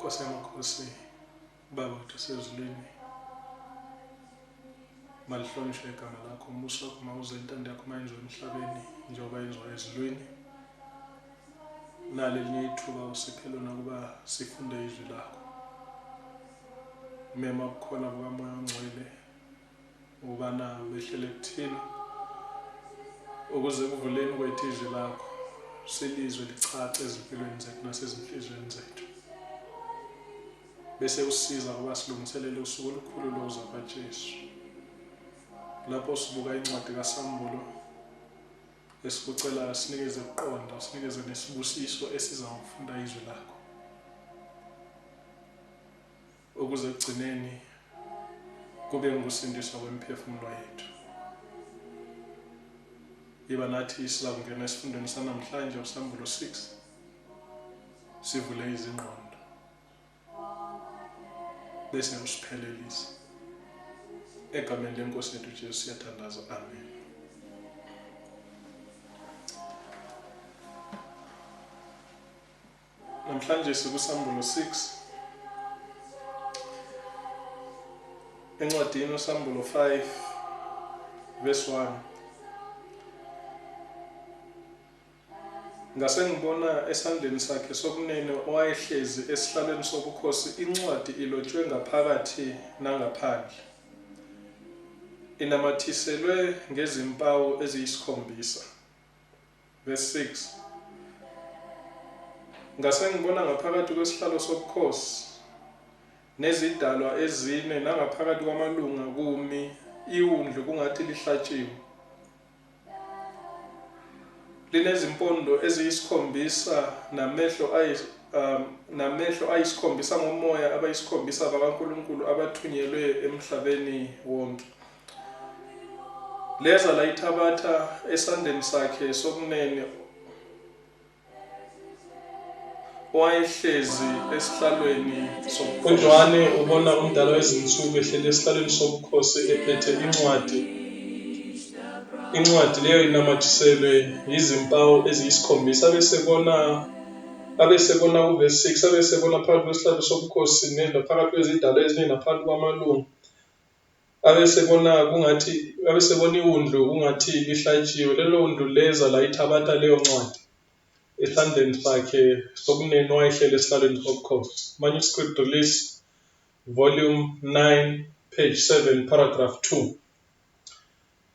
Nkosi yamakhosi, Baba wethu osezulwini, malihlonishwe igama lakho, umusa wakho mawuze, intando yakho mayenziwe emhlabeni njengoba yenziwa ezulwini. Nalo elinye ithuba usiphe lona ukuba sifunde izwi lakho. Mema bukhona bukaMoya oNgcwele ukubana behlele kuthina ukuze kuvuleni kwethu izwi lakho silizwe licace ezimpilweni zethu nasezinhlizweni zethu, bese usiza ukuba silungiselele usuku olukhulu lokuza kwaJesu, lapho sibuka incwadi kaSambulo esikucela sinikeze ukuqonda, sinikeze nesibusiso esiza ngokufunda izwi lakho, ukuze ekugcineni kube ngusindiswa kwemiphefumulo yethu. Iba nathi siza kungena esifundweni sanamhlanje uSambulo 6, sivule izingqondo bese usiphelelise. Egameni lenkosi yethu Jesu siyathandaza, amen. Namhlanje sikuSambulo 6, encwadini uSambulo 5 verse 1. Ngase ngibona esandleni sakhe sokunene owayehlezi esihlalweni sobukhosi incwadi ilotshwe ngaphakathi nangaphandle, inamathiselwe ngezimpawu eziyisikhombisa. Verse 6. Ngase ngibona ngaphakathi kwesihlalo sobukhosi nezidalwa ezine, nangaphakathi kwamalunga kumi iwundlu kungathi lihlatshiwe. Linezimpondo eziyisikhombisa namehlo ayisikhombisa ngomoya abayisikhombisa bakaNkulunkulu abathunyelwe emhlabeni wonke. Leza layithabatha esandleni sakhe sokunene owayehlezi esihlalweni sobukhosi. Ubona umdala wezinsuku ehleli esihlalweni sobukhosi ephethe incwadi leyo inamathiselwe izimpawu eziyisikhombisa. abesebona uverse 6, abesebona phakathi kwesihlalo sobukhosi phakathi kwezidalwa ezine naphakathi kwamalunga, abesebona iwundlu kungathi lihlatshiwe. Lelo wundlu leza layithabatha leyo ncwadi esandleni sakhe sokunene owayehleli esihlalweni sobukhosi. Manuscript Release volume 9 page 7 paragraph 2.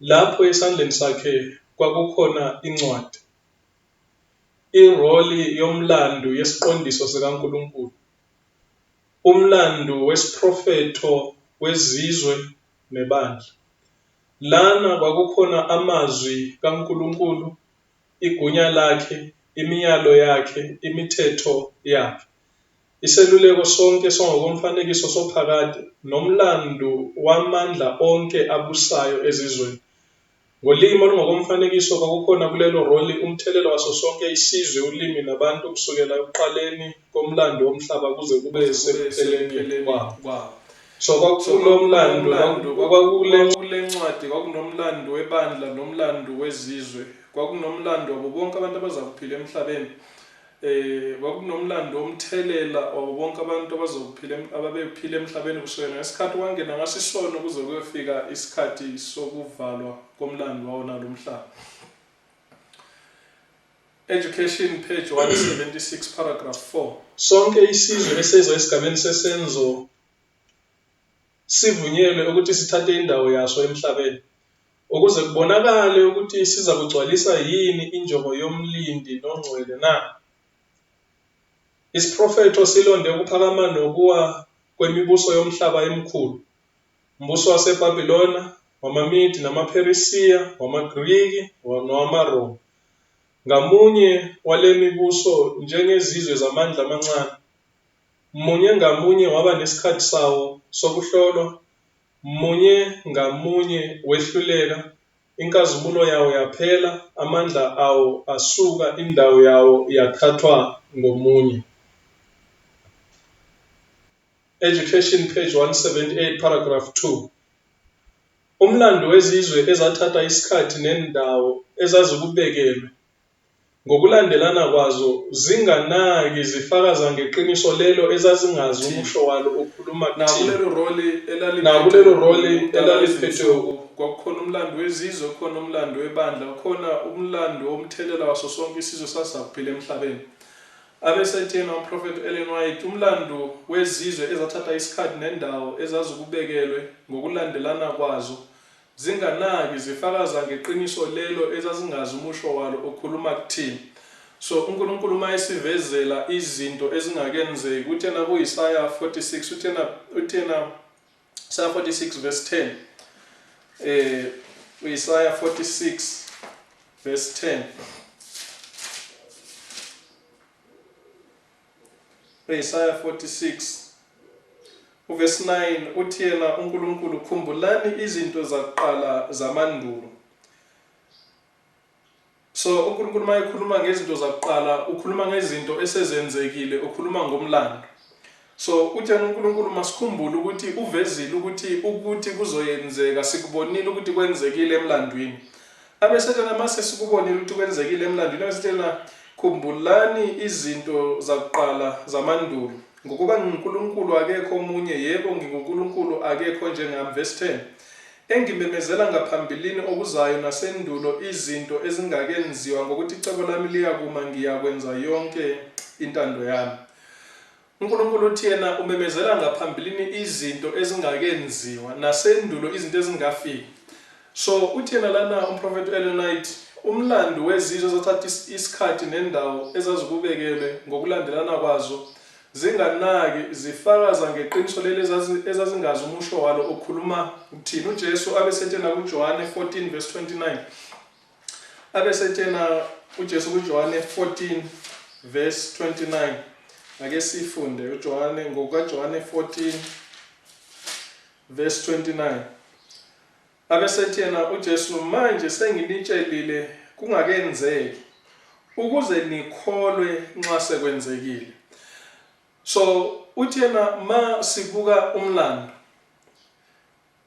Lapho esandleni sakhe kwakukhona incwadi, iroli yomlando yesiqondiso sikaNkulunkulu, umlando wesiprofeto wezizwe nebandla. Lana kwakukhona amazwi kaNkulunkulu, igunya lakhe, imiyalo yakhe, imithetho yakhe, iseluleko sonke songokomfanekiso sophakade, nomlando wamandla onke abusayo ezizweni. Ngolimi olungokomfanekiso kwakukhona kulelo roli umthelelo waso sonke isizwe, ulimi nabantu, kusukela ekuqaleni komlando womhlaba kuze kube sekupheleni kwawo. So kwakulo mlando, kwakule ncwadi kwakunomlando webandla nomlando wezizwe, kwakunomlando wabo bonke abantu abaza kuphila emhlabeni. Kwakunomlando womthelela wabo bonke abantu ababephila emhlabeni kusukela ngesikhathi kwangena ngaso isono kuze kuyofika isikhathi sokuvalwa komlando wawo nalomhlaba. Education page 176 paragraph 4. Sonke isizwe esezwe esigabeni sesenzo sivunyelwe ukuthi sithathe indawo yaso emhlabeni, ukuze kubonakale ukuthi siza kugcwalisa yini injongo yomlindi nongcwele na. Isiprofeto silonde ukuphakama nokuwa kwemibuso yomhlaba emikhulu, umbuso waseBhabhilona, wamaMidi namaPheresiya, wamaGriki nowamaRoma. Ngamunye wale mibuso njengezizwe zamandla amancane, munye ngamunye waba nesikhathi sawo sokuhlolwa, munye ngamunye wehluleka, inkazimulo yawo yaphela, amandla awo asuka, indawo yawo yakhathwa ngomunye. Education page 178 paragraph 2. Umlando wezizwe ezathatha isikhathi nendawo ezazikubekelwe ngokulandelana kwazo zinganaki zifakaza ngeqiniso lelo ezazingazi umusho walo okhuluma kuthini. Nakulelo role elaliphethwe kwakukhona umlando wezizwe, kukhona umlando webandla, kukhona umlando womthelela waso sonke isizwe sasaphila emhlabeni. Abesethena uProfethi Ellen White, umlando wezizwe ezathatha isikhathi nendawo ezazikubekelwe ngokulandelana kwazo zinganaki zifakaza ngeqiniso lelo ezazingazi umusho walo okhuluma kuthini. So uNkulunkulu mayesivezela izinto ezingakenzeki, uthena kuIsaya 46, uthena Isaiah 46 verse 10. Isaiah 46 verse 10. Isaiah 46 verse 9 uthi yena uNkulunkulu, khumbulani izinto zakuqala zamandulo. So uNkulunkulu mayekhuluma ngezinto zakuqala ukhuluma ngezinto esezenzekile, ukhuluma ngomlando. So uthena uNkulunkulu masikhumbule ukuthi uvezile ukuthi kuzoyenzeka, sikubonile ukuthi kwenzekile emlandweni. Abesethena mase sikubonile ukuthi kwenzekile emlandweni, abesethena khumbulani izinto zakuqala zamandulo. Ngokuba nguNkulunkulu akekho omunye, yebo nginguNkulunkulu akekho njengami. Verse 10. Engimemezela ngaphambilini okuzayo nasendulo izinto ezingakenziwa ngokuthi icebo lami liyakuma ngiyakwenza yonke intando yami. uNkulunkulu uthi yena umemezela ngaphambilini izinto ezingakenziwa nasendulo izinto ezingafiki. So uthi yena lana uProfethi Ellen White, umlando wezizwe ezathatha isikhathi nendawo ezazikubekelwe ngokulandelana kwazo zinganaki zifakaza ngeqiniso leli ezazingazi umusho walo okhuluma kuthini. uJesu abesethena kuJohane 14 verse 29. Abesethena uJesu kuJohane 14 verse 29. Ake sifunde uJohane ngokaJohane 14 verse 29. Abesethena uJesu, manje senginitshelile kungakenzeki ukuze nikholwe nxa sekwenzekile. So uthi yena ma sibuka umlando,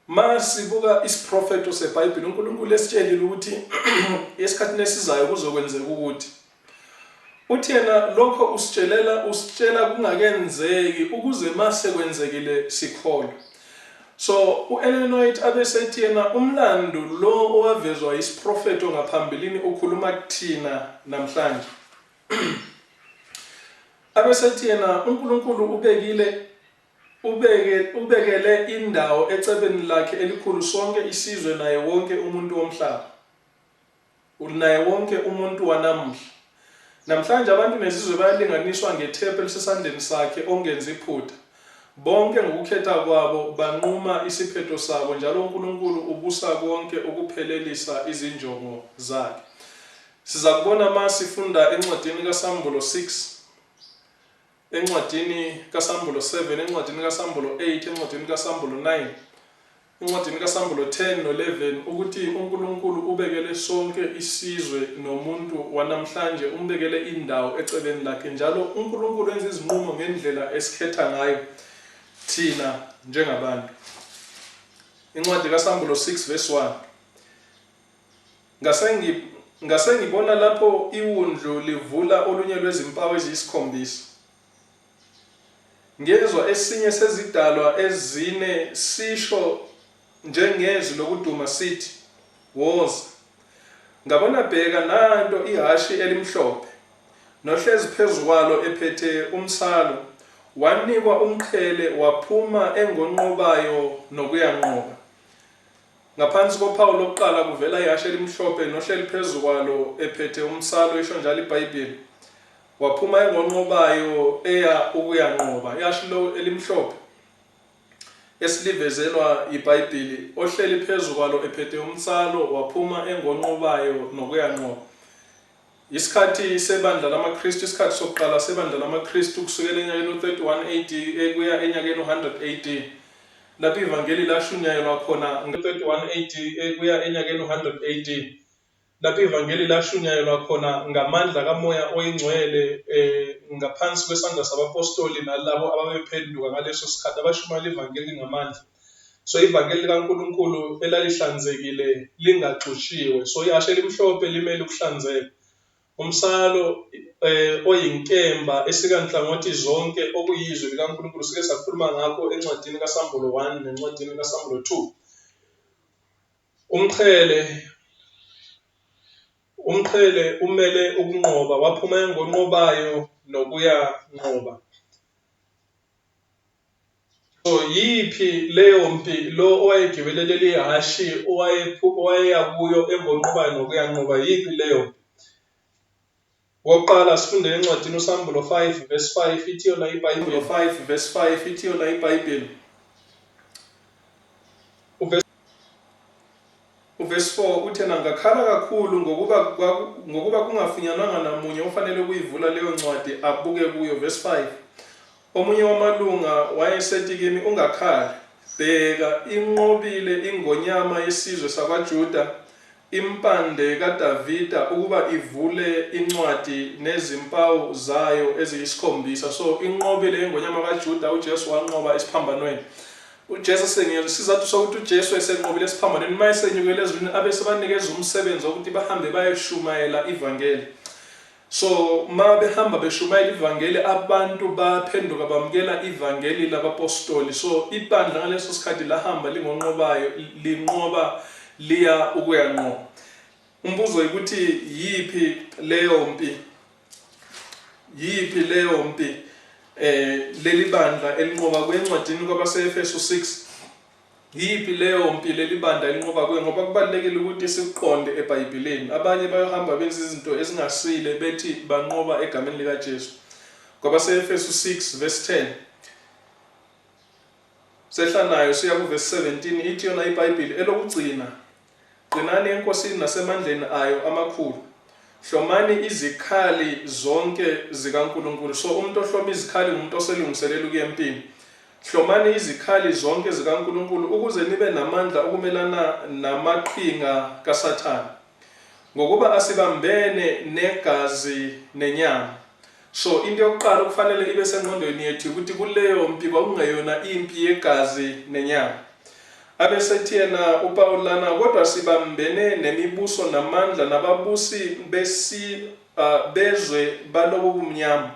ma sibuka isiprofeto seBhayibheli, uNkulunkulu esitshelile ukuthi esikhathini esizayo kuzokwenzeka ukuthi. Uthi yena lokho usitshela kungakenzeki ukuze ma sekwenzekile sikholwe. So uEllen White abesethi yena umlando lo owavezwa isiprofeto ngaphambilini ukhuluma kuthina namhlanje. Abesethi yena uNkulunkulu ubekele indawo ecebeni lakhe elikhulu sonke isizwe naye wonke umuntu womhlaba, naye wonke umuntu wanamuhla. Namhlanje abantu nezizwe bayalinganiswa ngethempeli elisesandleni sakhe ongenza iphutha. Bonke ngokukhetha kwabo banquma isiphetho sabo, njalo uNkulunkulu ubusa konke ukuphelelisa izinjongo zakhe. Siza kubona ma sifunda encwadini kaSambulo 6, encwadini kaSambulo 7, encwadini kaSambulo 8, encwadini kaSambulo 9, encwadini kaSambulo 10 no11 ukuthi uNkulunkulu ubekele sonke isizwe nomuntu wanamhlanje, umbekele indawo ecebeni lakhe, njalo uNkulunkulu wenza izinqumo ngendlela esikhetha ngayo thina njengabantu. Incwadi kaSambulo 6 verse 1. Ngasengibona lapho iwundlu livula olunye lwezimpawu eziyisikhombisa. Ngezwa esinye sezidalwa ezine sisho njengezwi lokuduma sithi, woza. Ngabona bheka nanto ihashi elimhlophe, nohlezi phezu kwalo ephethe umsalo, wanikwa umqhele waphuma engonqobayo nokuyanqoba. Ngaphansi kophawu lokuqala kuvela ihashi elimhlophe nohleli phezu kwalo ephethe umsalo, isho njalo iBhayibheli, waphuma engonqobayo eya ukuyanqoba. Ihashi lo elimhlophe esilivezelwa iBhayibheli, ohleli phezu kwalo ephethe umsalo waphuma engonqobayo nokuyanqoba. Isikhathi sebandla lamaKristu, isikhathi sokuqala sebandla lamaKristu kusukela enyakeni 31 AD ekuya enyakeni 100 AD. Lapho ivangeli lashunyayelwa khona ngo-31 AD ekuya enyakeni 100 AD. Lapho ivangeli lashunyayelwa khona ngamandla kaMoya Oyingcwele ngaphansi kwesandla sabapostoli nalabo ababephenduka ngaleso sikhathi abashumayela ivangeli ngamandla. So ivangeli likaNkulunkulu elalihlanzekile lingaxushiwe. So ihashe elimhlophe limele ukuhlanzeka. umsalo oyinkemba esikanhlangothi zonke okuyizwi likaNkulunkulu sike sakhuluma ngakho encwadini kaSambulo 1 nencwadini kaSambulo 2. Umqhele umele ukunqoba, waphuma engonqobayo nokuyanqoba. So yiphi leyo mpi lo owayegibele leli hashi owayeya kuyo engonqobayo nokuyanqoba, yiphi leyo mpi? Wokuqala sifunde encwadini uSambulo 5 verse 5 ithi yona iBhayibheli 5 verse 5 ithi yona iBhayibheli. Uverse 4 uthena ngakhala kakhulu ngokuba kungafunyanwanga namunye ofanele ukuyivula leyo ncwadi abuke kuyo. Verse 5 omunye wamalunga wayesethi kimi ungakhali, bheka inqobile ingonyama yesizwe sakwaJuda, impande kaDavida ukuba ivule incwadi nezimpawu zayo eziyisikhombisa. So inqobile ingonyama kaJuda, uJesu wanqoba esiphambanweni. uJesu sizathu sokuthi uJesu esenqobile esiphambanweni mayesenyukele ezulwini abesebanikeza umsebenzi wokuthi bahambe bayeshumayela ivangeli. So ma behamba beshumayela ivangeli abantu baphenduka bamukela ivangeli labapostoli. So ibandla ngaleso sikhathi lahamba lingonqobayo linqoba liya ukuyanqoba. Umbuzo ukuthi yiphi leyo mpi leli bandla elinqoba kwencwadini kwabaseEfesu 6. Yiphi leyo mpi leli bandla elinqoba kwe? Ngoba kubalekile ukuthi siqonde eBhayibhelini. Abanye bayahamba benza izinto ezingasile bethi banqoba egameni likaJesu. KwabaseEfesu 6 verse 10 sehlanayo siya ku verse 17 ithi yona iBhayibheli elokugcina, qinani enkosini nasemandleni ayo amakhulu, hlomani izikhali zonke zikaNkulunkulu. So umuntu ohloma izikhali ngumuntu oselungiselela ukuya empini. Hlomani izikhali zonke zikaNkulunkulu ukuze nibe namandla ukumelana namaqhinga kaSathane, ngokuba asibambene negazi nenyama. So into yokuqala kufanele ibe sengqondweni yethu ukuthi kuleyo mpi kwakungeyona impi yegazi nenyama. Abesethi yena uPaul lana, kodwa sibambene nemibuso namandla nababusi bezwe balobo bumnyama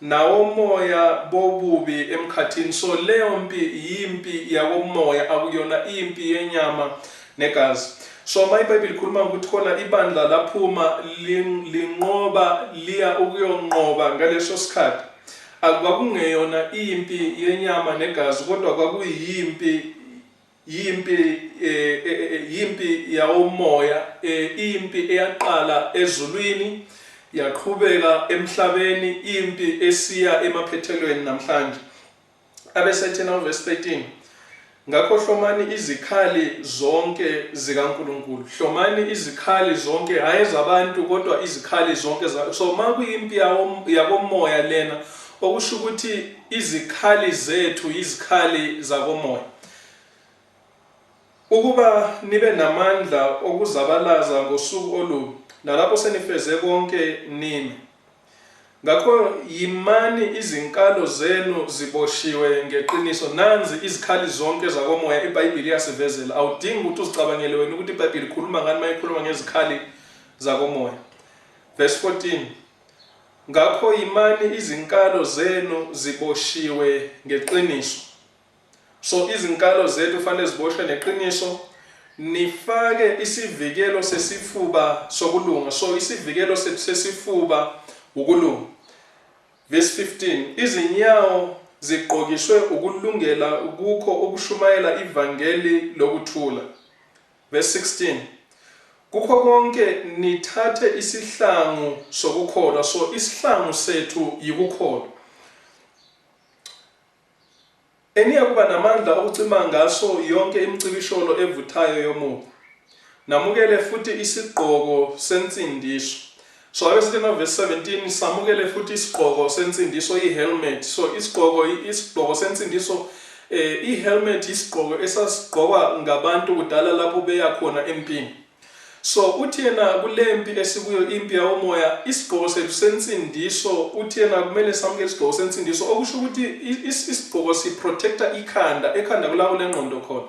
nawo moya bobubi emkhathini. So leyo mpi yimpi yakomoya, akuyona impi yenyama negazi. So iBhayibheli ikhuluma ukuthi khona ibandla laphuma linqoba liya ukuyonqoba ngaleso sikhathi. Akungeyona impi yenyama negazi kodwa kwakuyimpi yawomoya, impi eyaqala ezulwini yaqhubeka emhlabeni, impi esiya emaphethelweni namhlanje. Abesethi na verse 13 ngakho hlomani izikhali zonke zikaNkulunkulu. Hlomani izikhali zonke, hayi zabantu kodwa izikhali zonke. So makuyimpi yakomoya lena, okusho ukuthi izikhali zethu izikhali zakomoya, ukuba nibe namandla okuzabalaza ngosuku olubi, nalapho senifeze konke nini. Ngakho yimani izinkalo zenu ziboshiwe ngeqiniso. Nanzi izikhali zonke zakomoya iBhayibheli iyasivezela. Awudingi ukuthi uzicabangele wena ukuthi iBhayibheli ikhuluma ngani mayikhuluma ngezikhali zakomoya. Verse 14 ngakho yimani izinkalo zenu ziboshiwe ngeqiniso. So izinkalo zethu fanele ziboshwe neqiniso. Nifake isivikelo sesifuba sokulunga. So isivikelo sesifuba ukulunga. Verse 15 izinyawo ziqokishwe ukulungela ukukho ukushumayela ivangeli lokuthula. Verse 16 kukho konke nithathe isihlangu sokukholwa. So isihlangu sethu yikukholwa. Eniya kuba namandla okucima ngaso yonke imicibisholo evuthayo yomubi. Namukele futhi isigqoko sensindiso. So abesithi na verse 17 samukele futhi isigqoko sensindiso, i-helmet. So isigqoko sensindiso, i-helmet isigqoko esasigqokwa ngabantu kudala lapho beya khona empini. So uthi yena kule mpi esikuyo, impi yawomoya, isigqoko sethu sensindiso, uthi yena kumele samukele isigqoko sensindiso, okusho ukuthi isigqoko siprotecta ekhanda kulapho lengqondo khona.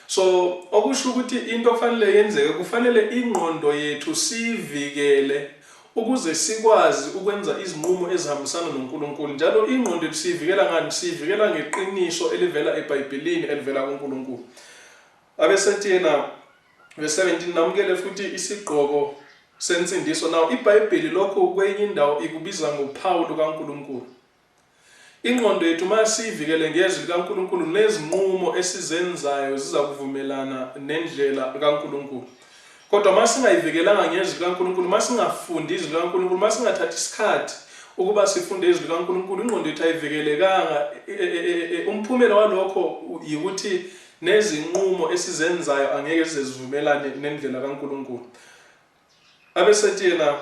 So okusho ukuthi into kufanele yenzeke, kufanele ingqondo yethu sivikele ukuze sikwazi ukwenza izinqumo ezihambisana noNkulunkulu. Njalo ingqondo siyivikela ngani? Siyivikela ngeqiniso elivela eBhayibhelini elivela kuNkulunkulu. Abesethi yena verse 17, namukele futhi isigqoko sensindiso. Now iBhayibheli lokho kwenye indawo ikubiza ngophawu lukaNkulunkulu. Ingqondo yethu masiyivikele ngezwi likaNkulunkulu, nezinqumo esizenzayo ziza kuvumelana nendlela kaNkulunkulu. Kodwa masingayivikelanga ngezwi likaNkulunkulu, masingafundi izwi likaNkulunkulu, masingathathi isikhathi ukuba sifunde izwi likaNkulunkulu, ingqondo yethu ayivikelekanga. Umphumela walokho yikuthi nezinqumo esizenzayo angeke zivumelane nendlela kaNkulunkulu. Abesethi yena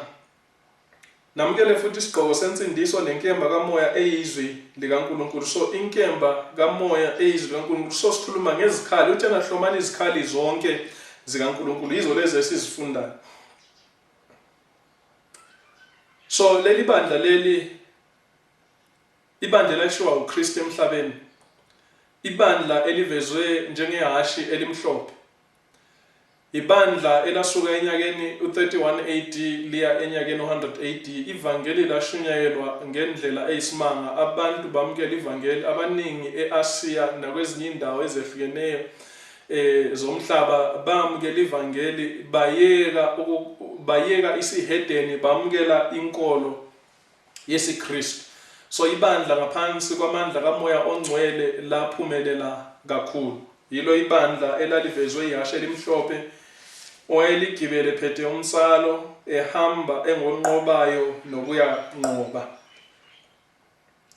namukele futhi isigqoko sensindiso nenkemba kamoya eyizwi likaNkulunkulu. So inkemba kamoya eyizwi likaNkulunkulu, so sikhuluma ngezikhali. Uthi angahlomani izikhali zonke zikaNkulunkulu, yizo lezi esizifundayo. So leli bandla ibandla elishiwa uKristu emhlabeni, ibandla elivezwe njengehashi elimhlophe, ibandla elasuka enyakeni u31 AD liya enyakeni u100 AD. Ivangeli lashunyayelwa ngendlela eyisimanga. Abantu bamukela ivangeli abaningi eAsiya nakwezinye indawo ezehlukeneyo zomhlaba bamukela ivangeli, bayeka isihedeni, bamukela inkolo yesiKristu. So ibandla ngaphansi kwamandla kamoya ongcwele laphumelela kakhulu. Yilo ibandla elalivezwe ihashe elimhlophe, owayeligibele phethe umsalo, ehamba engonqobayo nokuya nqoba.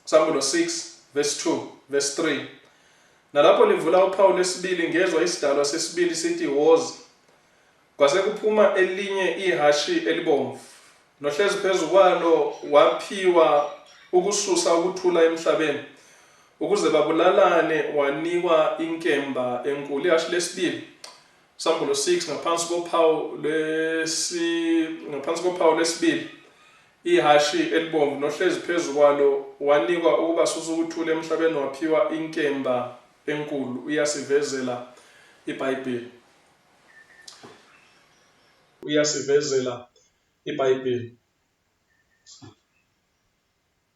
Psalm 6 verse 2 verse 3. Nalapho livula uphawu lesibili, ngezwa isidalwa sesibili sithi woza. Kwase kuphuma elinye ihashi elibomvu, nohlezi phezu kwalo waphiwa ukususa ukuthula emhlabeni, ukuze babulalane, wanikwa inkemba enkulu. Ihashi lesibili, Psalm 6, ngaphansi kophawu lesibili, ihashi elibomvu, nohlezi phezu kwalo wanikwa ukuba susa ukuthula emhlabeni, waphiwa inkemba enkulu. Uyasivezela iBhayibheli.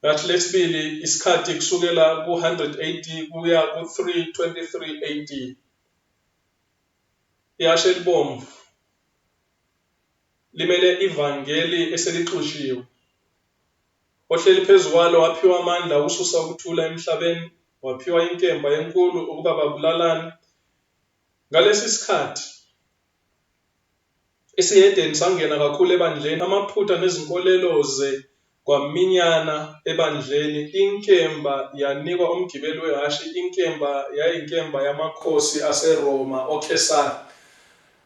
Ihashi lesibili, isikhathi kusukela ku100 AD kuya ku323 AD. Ihashi elibomvu limele ivangeli eselixushiwe. Ohleli phezu kwalo waphiwa amandla ukususa ukuthula emhlabeni, waphiwa inkemba enkulu ukuba babulalane. Ngalesi sikhathi isihedeni sangena kakhulu ebandleni, amaphutha nezinkolelo kwaminyana ebandleni. Inkemba yanikwa umgibeli wehashi. Inkemba yayinkemba yamakhosi aseRoma, oKesari.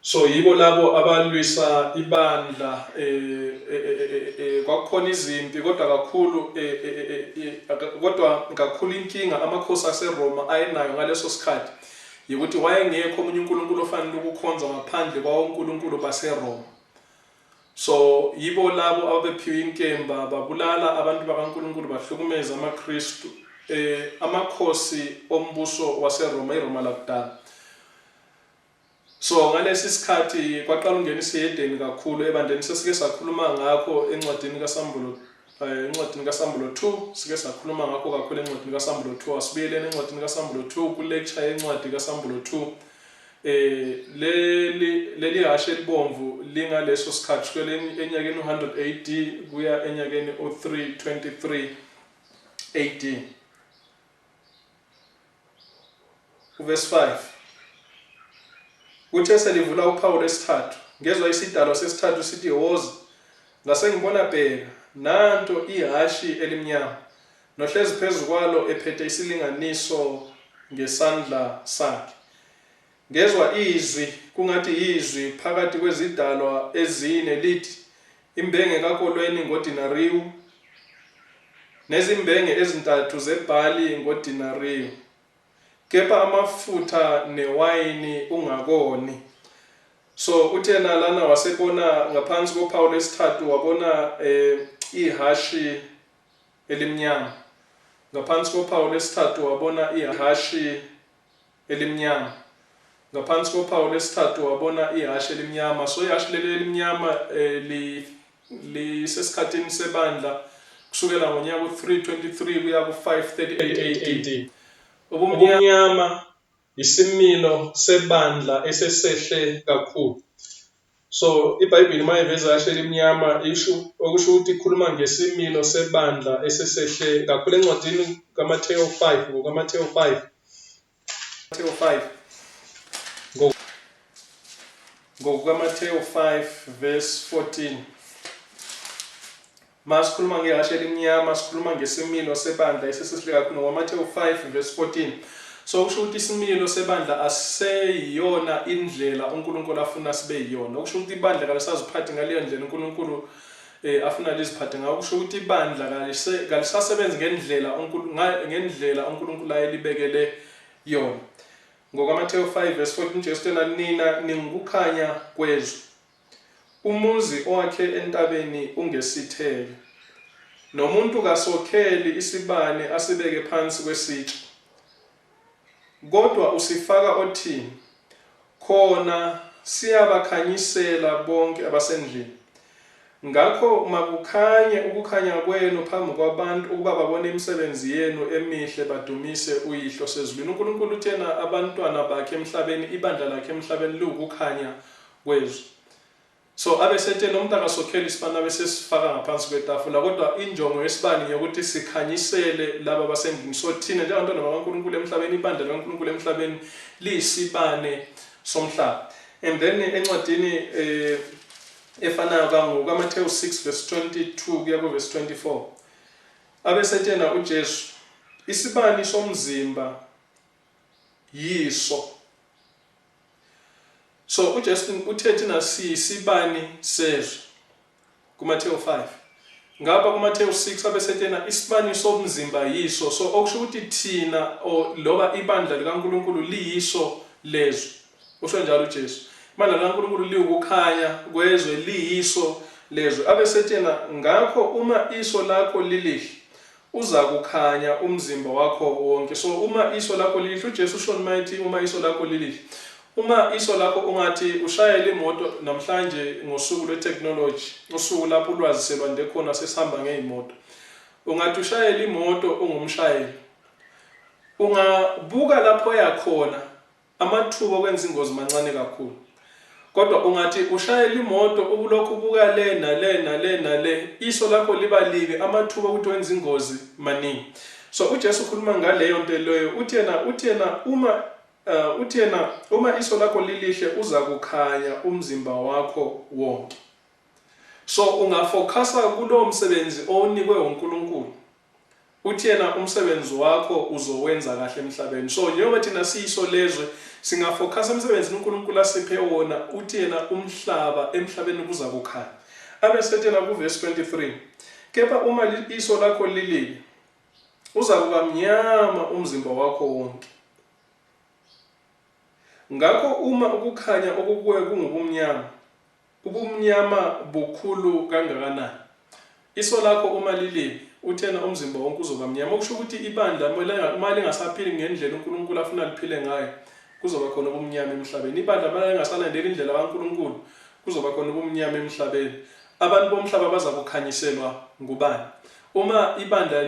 So yibo labo abalwisa ibandla. Kwakukhona izimpi, kodwa kakhulu inkinga amakhosi aseRoma ayenayo ngaleso sikhathi yikuthi wayengekho omunye uNkulunkulu ofanele ukukhonza ngaphandle kwawonkulunkulu baseRoma. So yibo labo ababephiwe inkemba, babulala abantu bakaNkulunkulu, bahlukumeza amaKristu, amakhosi ombuso waseRoma, iRoma lakudala. So ngalesi sikhathi kwaqala ungena isihedeni kakhulu ebandleni. Sesike sakhuluma ngakho encwadini kaSambulo 2, sike sakhuluma ngakho kakhulu encwadini kaSambulo 2. Asibuyeleni encwadini kaSambulo 2 kulecture yencwadi kaSambulo 2. Leli hashi elibomvu lingaleso sikhathi kusukela enyakeni u100 AD kuya enyakeni u323 AD. Verse 5, kuthe selivula uphawu lesithathu, ngezwa isidalwa sesithathu sithi woza. Ngase ngibona bheka, nanto ihashi elimnyama, nohlezi phezu kwalo ephethe isilinganiso ngesandla sakhe. Ngezwa izwi, kungathi izwi phakathi kwezidalwa ezine, lithi, imbenge kakolweni ngodinariyu, nezimbenge ezintathu zebhali ngodinariyu, kepha amafutha newayini ungakoni. So uthena lana wasebona ngaphansi kophawu lesithathu, wabona ihashi elimnyama. Ngaphansi kophawu lesithathu wabona ihashi elimnyama. Ngaphansi kophawu lesithathu wabona ihashi elimnyama. So ihashi leli elimnyama lisesikhathini sebandla kusukela ngonyaka u-323 kuya ku-538 AD. Ubumnyama isimilo sebandla esesehle kakhulu. So iBhayibheli mayiveza kahle elimnyama okusho ukuthi ikhuluma ngesimilo sebandla esesehle kakhulu encwadini kaMathewu 5 ngokaMathewu 5 ngokukaMathewu 5 verse 14. Masikhuluma ngehashe elimnyama sikhuluma ngesimilo sebandla esesehle kakhulu ngokaMathewu 5 verse 14. So kusho ukuthi isimilo sebandla aseyiyona indlela uNkulunkulu afuna sibe yiyona. Kusho ukuthi ibandla kalisaziphathi ngaleyo ndlela uNkulunkulu afuna liziphathe ngayo. Kusho ukuthi ibandla kalisasebenzi ngendlela uNkulunkulu ayelibekele yona. NgokaMathewu 5 verse 14 Jesu tena nina ningukukhanya kwezwe. Umuzi owakhe entabeni ungesithele. Nomuntu kasokheli isibane asibeke phansi kwesitsha. Kodwa usifaka othini, khona siyabakhanyisela bonke abasendlini. Ngakho makukhanye ukukhanya kwenu phambi kwabantu ukuba babone imisebenzi yenu emihle badumise uYihlo sezulwini. uNkulunkulu uthena abantwana bakhe emhlabeni, ibandla lakhe emhlabeni liwukukhanya kwezwe. So abesethe nomuntu akasokheli isibane abesesifaka ngaphansi kwetafula, kodwa injongo yesibani yokuthi sikhanyisele laba abasendlini. So thina njengabantwana bakaNkulunkulu emhlabeni, ibandla likaNkulunkulu emhlabeni liyisibane somhlaba. And then encwadini efanayo kaMathewu 6 verse 22 kuya ku verse 24 abesethena uJesu isibani somzimba yiso. So uJesu uthe thina siyisibani sezwe kuMathewu 5. Ngapha kuMathewu 6 abesethena isibani somzimba yiso. So okusho ukuthi thina loba ibandla likaNkulunkulu liyiso lezwe. Usho njalo uJesu. Ibandla likaNkulunkulu liwukukhanya kwezwe, liyiso lezwe. Abesethena ngakho uma iso lakho lilihle uza kukhanya umzimba wakho wonke. So uma iso lakho lilihle, uJesu usho mighty uma iso lakho lilihle. Uma iso lakho ungathi ushayela imoto namhlanje ngosuku lwe-technology, usuku lapho ulwazi selwande khona sesihamba ngezimoto. Ungathi ushayela imoto ungumshayeli. Ungabuka lapho yakhona amathuba okwenza ingozi mancane kakhulu. Kodwa ungathi ushayela imoto ubulokhu ubuka le nale, iso lakho liba libe, amathuba ukuthi wenza ingozi maningi. So uJesu ukhuluma ngaleyo nto leyo, uthena uma iso lakho lilihle uza kukhanya umzimba wakho wonke. So ungafocusa kulo msebenzi onikwe uNkulunkulu. Uthena umsebenzi wakho uzowenza kahle emhlabeni. So njengoba thina siyiso lezwe singafocusa emsebenzini uNkulunkulu asiphe wona, uthena umhlaba emhlabeni kuza kukhanya. Abesethena ku verse 23 kepha uma iso lakho lilibi uza kuba mnyama umzimba wakho wonke. Ngakho uma ukukhanya okukuwe kungubumnyama, ubumnyama bukhulu kangakanani. Iso lakho uma lilibi uthena umzimba wonke uzoba mnyama. Okusho ukuthi ibandla uma lingasaphili ngendlela uNkulunkulu afuna liphile ngayo kuzoba khona ubumnyama emhlabeni. Ibandla uma lingasalandeli indlela kaNkulunkulu kuzoba khona ubumnyama emhlabeni. Abantu bomhlaba baza kukhanyiselwa ngubani? Uma ibandla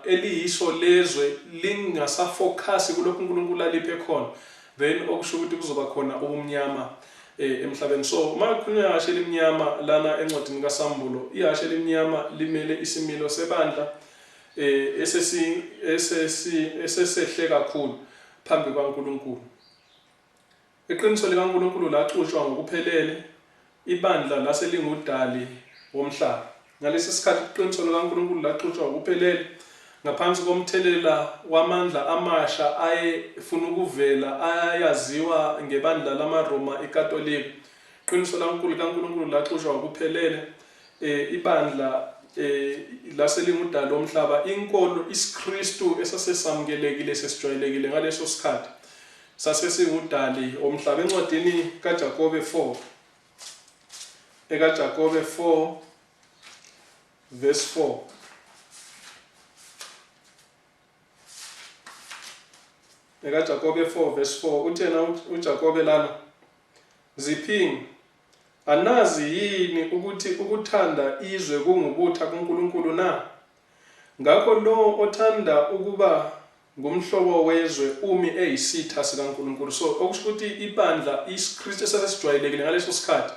eliyiso lezwe lingasafocus kulokho uNkulunkulu aliphe khona, then okusho ukuthi kuzoba khona ubumnyama emhlabeni. So uma kukhulunywa ngehashe elimnyama lana encwadini kaSambulo, ihashe elimnyama limele isimilo sebandla esesehle kakhulu phambi kwaNkulunkulu. Iqiniso likaNkulunkulu laxutshwa ngokuphelele, ibandla laselingudali womhlaba. Ngalesi sikhathi iqiniso likaNkulunkulu laxutshwa ngokuphelele ngaphansi komthelela wamandla amasha ayefuna ukuvela ayaziwa ngebandla lamaRoma eKatolika. Iqiniso likaNkulunkulu laxutshwa ngokuphelele, ibandla laselingudali womhlaba. Inkolo isiKristu esasesamukelekile sesijwayelekile ngaleso sikhathi sasesingudali womhlaba. Encwadini kaJakobe 4 ekaJakobe 4 verse 4 ekaJakobe 4 verse 4 uthena uJakobe lana, ziphingi Anazi yini ukuthi ukuthanda izwe kungubutha kuNkulunkulu na? Ngakho lo othanda ukuba ngumhlobo wezwe umi eyisitha sikaNkulunkulu. So okusho ukuthi ibandla iSikristu sasesijwayelekile ngaleso sikhathi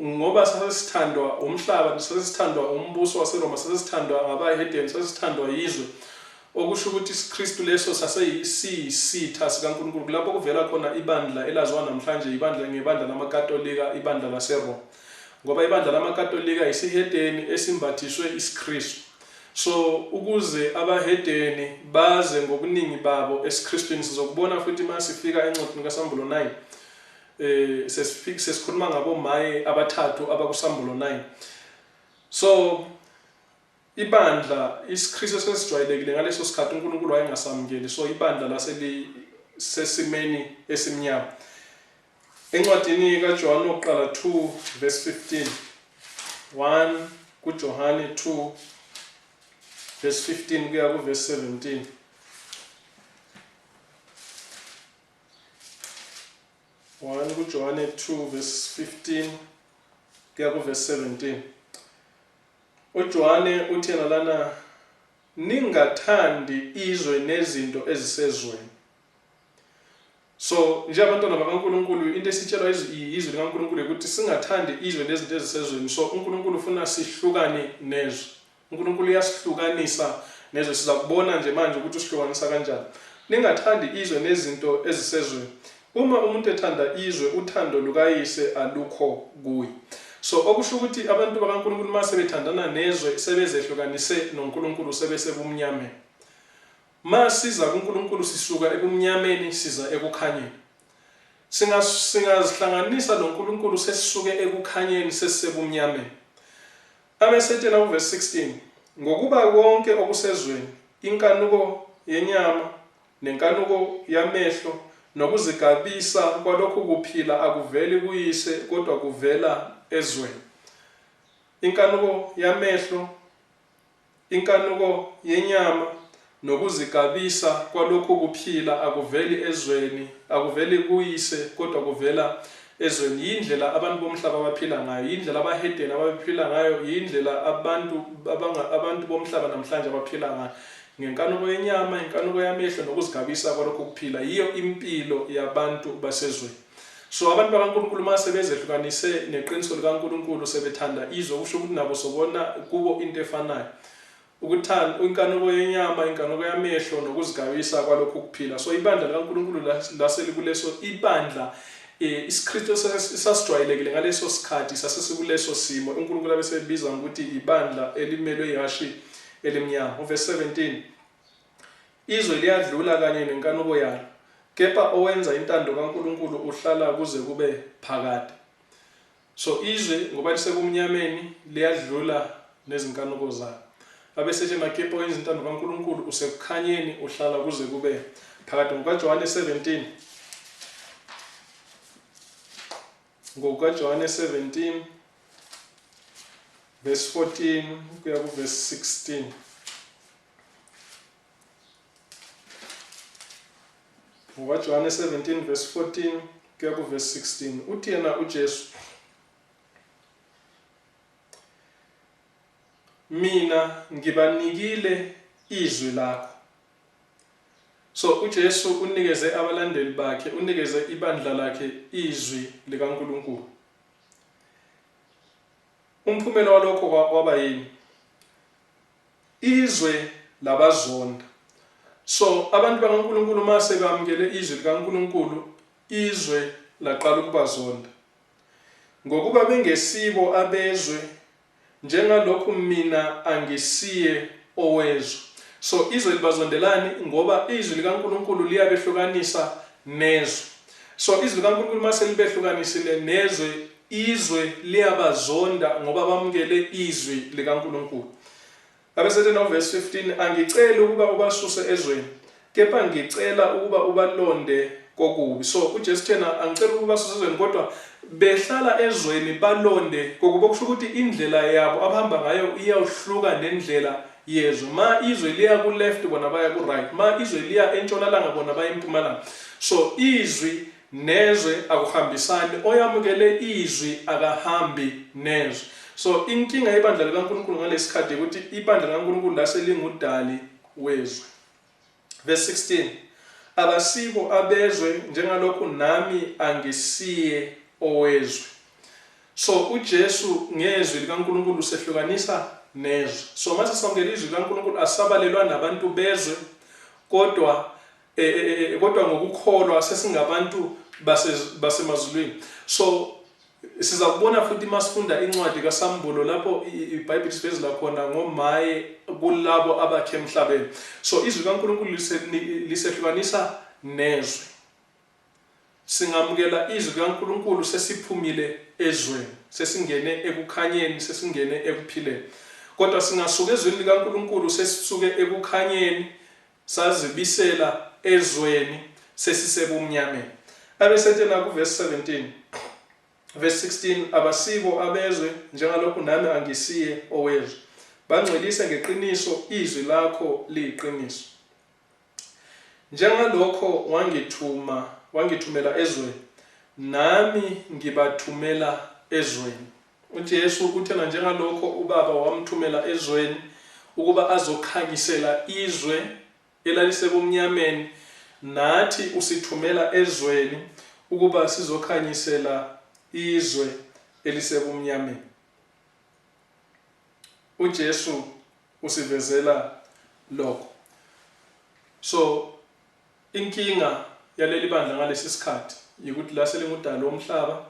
ngoba sasesithandwa umhlaba, sasesithandwa umbuso waseRoma, sasesithandwa ngabahedeni, sasesithandwa yizwe. Okusho ukuthi iSikristu leso saseyisitha sikaNkulunkulu. Lapho kuvela khona ibandla elaziwa namhlanje ngebandla lamaKatolika, ibandla laseRoma. Ngoba ibandla lamaKatolika isihedeni esimbathiswe iSikristu. So ukuze abahedeni baze ngobuningi babo esiKristwini, sizokubona futhi masifika encwadini kaSambulo 9 sesikhuluma ngabomaye abathathu abakuSambulo 9. So ibandla iSikristu sesijwayelekile ngaleso sikhathi uNkulunkulu wayengasamukeli. So ibandla lasesimeni esimnyama. Encwadini kaJohane wokuqala 2 verse 15, 1 kuJohane 2 verse 15 kuya ku verse 17. kuJohane 2 verse 15 kuya ku verse 17. uJohane uthi lana, ningathandi izwe nezinto ezisezweni. So nje abantwana bakaNkulunkulu into esitshelwa izwi likaNkulunkulu ukuthi singathandi izwe nezinto ezisezweni. So uNkulunkulu ufuna sihlukane nezwe. uNkulunkulu uyasihlukanisa nezwe. Siza kubona nje manje ukuthi usihlukanisa kanjani. Ningathandi izwe nezinto ezisezweni. Uma umuntu ethanda izwe, uthando lukayise alukho kuye. So okusho ukuthi abantu bakaNkulunkulu mase bethandana nezwe sebezehlukanise noNkulunkulu sebesebumnyameni. Masiza kuNkulunkulu sisuka ebumnyameni siza ekukhanyeni. Singazihlanganisa noNkulunkulu sesisuke ekukhanyeni sesisebumnyameni. Abesethela uverse 16, ngokuba konke okusezweni, inkanuko yenyama nenkanuko yamehlo nokuzigabisa kwalokhu kuphila akuveli kuyise kodwa kuvela ezweni. Inkanuko yamehlo, inkanuko yenyama nokuzigabisa kwalokhu kuphila akuveli ezweni, akuveli kuyise kodwa kuvela ezweni. Yindlela abantu bomhlaba abaphila ngayo, yindlela abahedeni abaphila ngayo, yindlela abantu bomhlaba namhlanje abaphila ngayo. Ngenkanuko yenyama, inkanuko yamehlo nokuzigabisa kwalokhu kuphila, yiyo impilo yabantu basezweni. So abantu bakaNkulunkulu mase bezehlukanise neqiniso likaNkulunkulu sebethanda izwe, kusho ukuthi nabo sobona kubo into efanayo. Ukuthanda inkanuko yenyama, inkanuko yamehlo nokuzigabisa kwalokhu kuphila. So ibandla likaNkulunkulu laselikuleso ibandla iSikristu sasijwayelekile ngaleso sikhathi sasesikuleso simo. uNkulunkulu abesebiza ukuthi ibandla elimelwe ihashi elimnyama. Verse 17, izwe liyadlula kanye nenkanuko yalo, kepha owenza intando kaNkulunkulu uhlala kuze kube phakade. So izwe ngoba lisebumnyameni liyadlula nezinkanuko zalo. Abesethena kepha owenza intando kaNkulunkulu usekukhanyeni uhlala kuze kube phakade. NgokaJohane 17, ngokaJohane 17 verse 14 kuya ku verse 16. NgokaJohane 17 verse 14 kuya ku verse 16 uthi yena uJesu, mina ngibanikile izwi lakho. So uJesu unikeze abalandeli bakhe, unikeze ibandla lakhe izwi likaNkulunkulu. Umphumela walokho kwaba yini? Izwe labazonda. So abantu bakaNkulunkulu mase bamukele izwi likaNkulunkulu, izwe laqala ukubazonda. Ngokuba bengesibo abezwe, njengalokhu mina angisiye owezwe. So izwe libazondelani ngoba izwi likaNkulunkulu liyabehlukanisa nezwe. So izwi likaNkulunkulu mase libehlukanisile nezwe, izwe liyabazonda ngoba bamukele izwi likaNkulunkulu. Abesethi no verse 15, angicela ukuba ubasuse ezweni, kepha ngicela ukuba ubalonde kokubi. So uJesu thena angicela ukuba ubasuse ezweni kodwa behlala ezweni balonde kokubi. Kusho ukuthi indlela yabo abahamba ngayo iyahluka nendlela yezwe. Ma izwe liya ku left bona baya ku right, ma izwe liya entshonalanga bona baya empumalanga. So izwi nezwe akuhambisani, oyamukele izwi akahambi nezwe. So inkinga yebandla likaNkulunkulu ngalesikhathi ukuthi ibandla likaNkulunkulu laselingudali wezwe. Verse 16, abasibo abezwe njengalokhu nami angisiye owezwe. So uJesu ngezwi likaNkulunkulu sehlukanisa nezwe. So mase samukela izwi likaNkulunkulu asabalelwa nabantu bezwe, kodwa ngokukholwa sesingabantu basemazulwini. So siza kubona futhi masifunda incwadi kaSambulo lapho iBhayibheli sivezela khona ngomaye kulabo abakhe emhlabeni. So izwi likaNkulunkulu lisehlukanisa nezwe. Singamukela izwi likaNkulunkulu sesiphumile ezweni, sesingene ekukhanyeni, sesingene ekuphileni. Kodwa singasuka ezweni likaNkulunkulu sesisuke ekukhanyeni sazibisela ezweni sesisebumnyameni. Abesethena kuverse 17, verse 16, abasibo abezwe njengalokhu nami angisiye owezwe. Bangcwelise ngeqiniso, izwi lakho liyiqiniso. Njengalokho wangithumela ezweni, nami ngibathumela ezweni. uJesu uthena njengalokho uBaba wamthumela ezweni ukuba azokhanyisela izwe elalisebumnyameni, nathi usithumela ezweni ukuba sizokhanyisela izwe elisebumnyameni. uJesu usivezela lokho. So inkinga yaleli bandla ngalesi sikhathi ukuthi la selingudala womhlaba,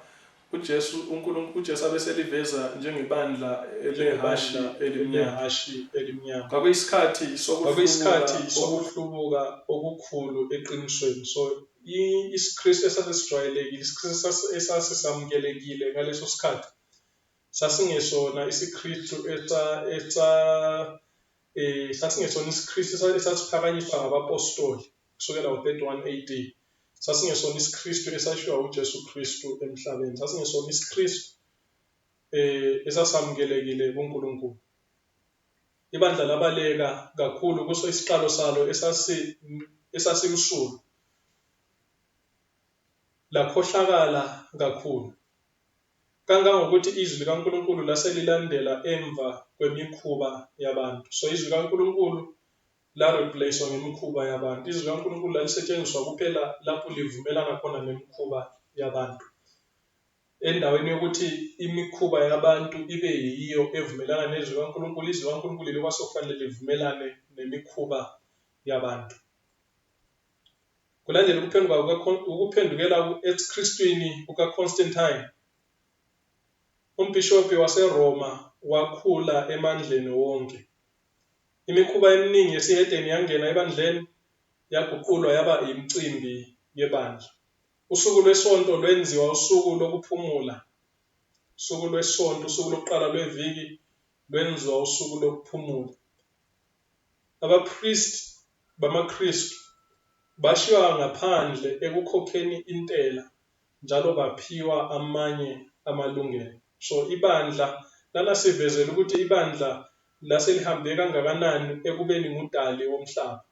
uJesu abeseliveza njengebandla elehashi elimnyama. Kwakuyisikhathi sokuhlubuka okukhulu eqinisweni. So isikristu esasijwayelekile, isikristu esasisamukelekile ngaleso sikhathi, sasingesona isikristu sasingesona isikristu esasiphakanyiswa ngabapostoli kusukela ngo-31 AD. Sasingesona isikristu esashiwa uJesu Kristu emhlabeni. Sasingesona isikristu esasamukelekile kuNkulunkulu. Ibandla labaleka kakhulu kuso isiqalo salo esasilusulu, lakhohlakala kakhulu kangangokuthi izwi likaNkulunkulu laselilandela emva kwemikhuba yabantu. So izwi likaNkulunkulu la-replacewa ngemikhuba yabantu. Izwi likaNkulunkulu lalisetshenziswa kuphela lapho livumelana khona nemikhuba yabantu, endaweni yokuthi imikhuba yabantu ibe yiyo evumelana nezwi likaNkulunkulu. Izwi likaNkulunkulu liba sokufanele livumelane nemikhuba yabantu. Kulandela ukuphendukela eKristwini kukaConstantine, umbhishobhi waseRoma wakhula emandleni wonke. Imikhuba eminingi yesihedeni yangena ebandleni, yaguqulwa yaba imicimbi yebandla. Usuku lwesonto lwenziwa usuku lokuphumula. Usuku lwesonto, usuku lokuqala lweviki, lwenziwa usuku lokuphumula. Abapristi bamaKristu bashiwa ngaphandle ekukhokheni intela, njalo baphiwa amanye amalungelo. So ibandla lalasivezela ukuthi ibandla laselihambe kangakanani ekubeni ngudali womhlaba.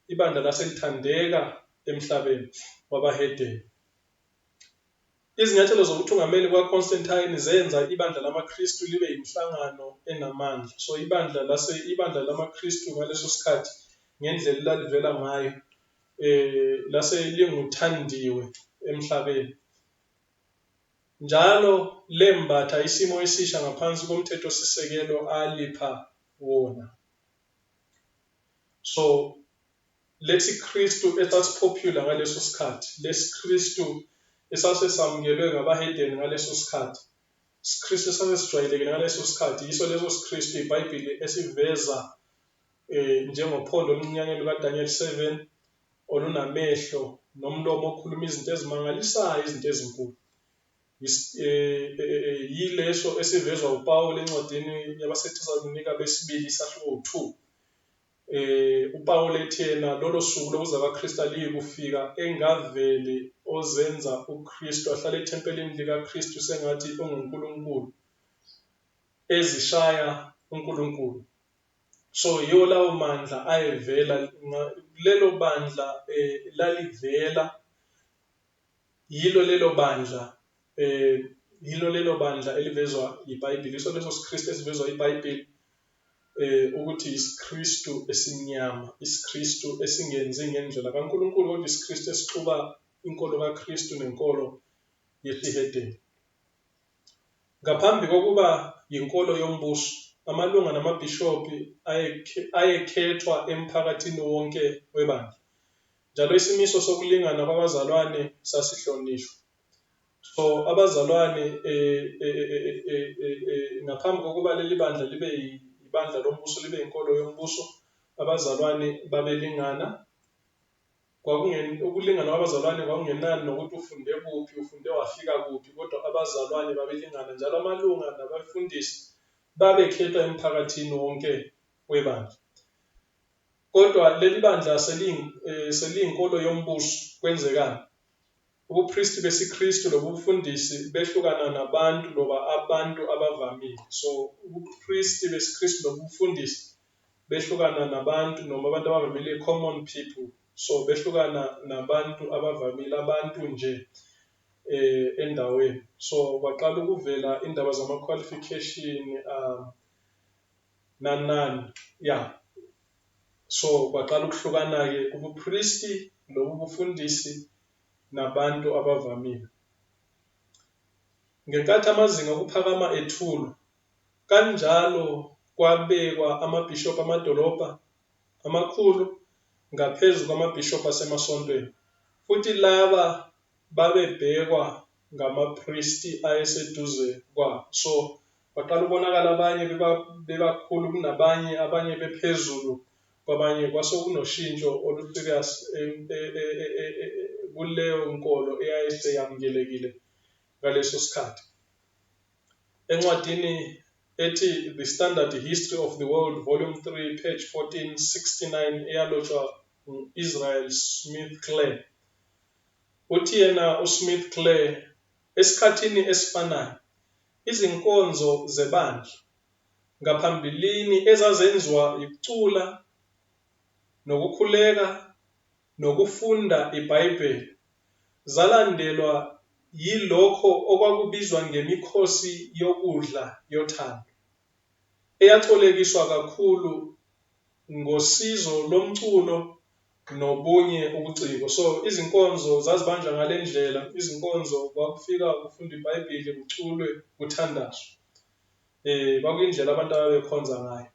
Ibandla laselithandeka emhlabeni wabahedeni. Izinyathelo zokuthungameli kwaConstantine zenza ibandla lamaKristu libe yinhlangano enamandla. So ibandla lamaKristu ngaleso sikhathi, ngendlela elalivela ngayo, lase linguthandiwe emhlabeni. Njalo lembatha isimo esisha ngaphansi komthetho sisekelo alipha wona. So lesi Kristu esasipopular ngaleso sikhathi, lesi Kristu esasesamukelwe ngabahedeni ngaleso sikhathi, isikristu esasijwayelekile ngaleso sikhathi, yiso leso sikristu iBhayibheli esiveza njengophondo olumnyama lukaDaniel 7, olunamehlo nomlomo okhuluma izinto ezimangalisayo, izinto ezinkulu. Yileso esivezwa uPawulu encwadini yabaseThesalonika besibili isahluko 2. uPawulu ethi yena lolo suku lokuza kwaKristu aliyikufika, engaveli ozenza uKristu ahlale ethempelini likaKristu sengathi unguNkulunkulu, ezishaya uNkulunkulu. So yiwo lawo mandla ayevela, lelo bandla lalivela yilo lelo bandla yilo lelo bandla elivezwa iBhayibheli, iso leso siKristu esivezwa iBhayibheli ukuthi isiKristu esimnyama, isiKristu esingenzi ngendlela kaNkulunkulu, kodwa isiKristu esixuba inkolo kaKristu nenkolo yesihedeni. Ngaphambi kokuba yinkolo yombuso, amalunga namabhishophi ayekhethwa emphakathini wonke webandla. Njalo isimiso sokulingana kwabazalwane sasihlonishwa. So abazalwane ngaphambi kokuba leli bandla libe ibandla lombuso, libe inkolo yombuso, abazalwane babelingana. Ukulingana kwabazalwane kwakungenani nokuthi ufunde kuphi, ufunde wafika kuphi, kodwa abazalwane babelingana. Njalo amalunga nabafundisi babekhethwa emphakathini wonke webandla. Kodwa leli bandla seliyinkolo yombuso, kwenzekani? Ubupristi besiKristu lobufundisi behlukana nabantu loba abantu abavamile. So ubupristi besiKristu lobufundisi behlukana nabantu noma abantu abavamile, common people. So behlukana nabantu abavamile, abantu nje endaweni. So kwaqala ukuvela indaba zama-qualification nanani, yeah. So kwaqala ukuhlukana-ke ubupristi lobufundisi nabantu abavamile. Ngenkathi amazinga okuphakama ethulwa, kanjalo kwabekwa amabhishophu amadolobha amakhulu ngaphezu kwamabhishophu asemasontweni, futhi laba babebhekwa ngamapristi ayeseduze kwabo. So kwaqala ukubonakala abanye bebakhulu kunabanye, abanye bephezulu kwabanye. Kwase kunoshintsho olu-serious kuleyo nkolo eyayiseyamukelekile ngaleso sikhathi. Encwadini ethi The Standard History of the World, Volume 3, page 1469, eyalotshwa Israel Smith Clare, uthi yena uSmith Clare, esikhathini esifanayo, izinkonzo zebandla ngaphambilini ezazenziwa ukucula nokukhuleka nokufunda iBhayibheli zalandelwa yilokho okwakubizwa ngemikhosi yokudla yothando, eyatholekiswa kakhulu ngosizo lomculo nobunye ubuciko. So izinkonzo zazibanjwa ngale ndlela. Izinkonzo kwakufika kufunda iBhayibheli, kuculwe, kuthandazwe. Kwakuyindlela abantu ababekhonza ngayo.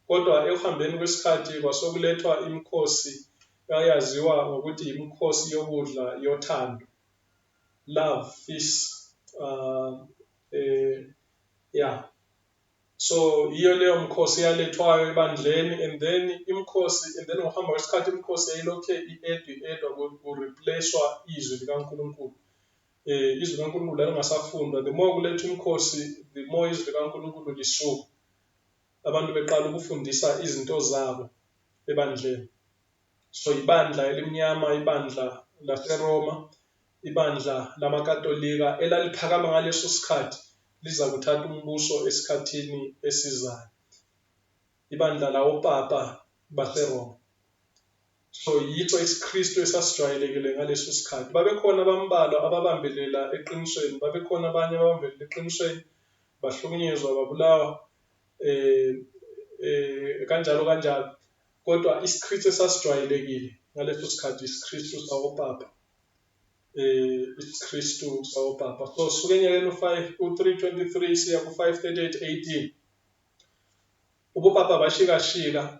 Kodwa ekuhambeni kwesikhathi kwasokulethwa imikhosi yaziwa ngokuthi imikhosi yokudla yothando, love feast, yeah. So iyo leyo mkhosi yalethwayo ebandleni, and then ngokuhamba kwesikhathi imikhosi yayilokhe i-edwa ku-replacewa izwi likaNkulunkulu. Izwi likaNkulunkulu lalingasafundwa. The more kulethwa imikhosi, the more izwi likaNkulunkulu lisuka. Abantu beqala ukufundisa izinto zabo ebandleni. So ibandla elimnyama, ibandla laseRoma, ibandla lamakatolika elaliphakama ngaleso sikhathi liza kuthatha umbuso esikhathini esizayo. Ibandla lawopapa baseRoma. So yitho isiKristu esasijwayelekile ngaleso sikhathi. Babekhona abambalwa ababambelela eqinisweni, babekhona abanye ababambelela eqinisweni, bahlukunyezwa, babulawa, kanjalo. Kodwa isiKristu esasijwayelekile ngaleso sikhathi isiKristu sawopapa. IsiKristu sawopapa. So suke enyakeni u-323 siya ku-538 AD, ubupapa bashikashika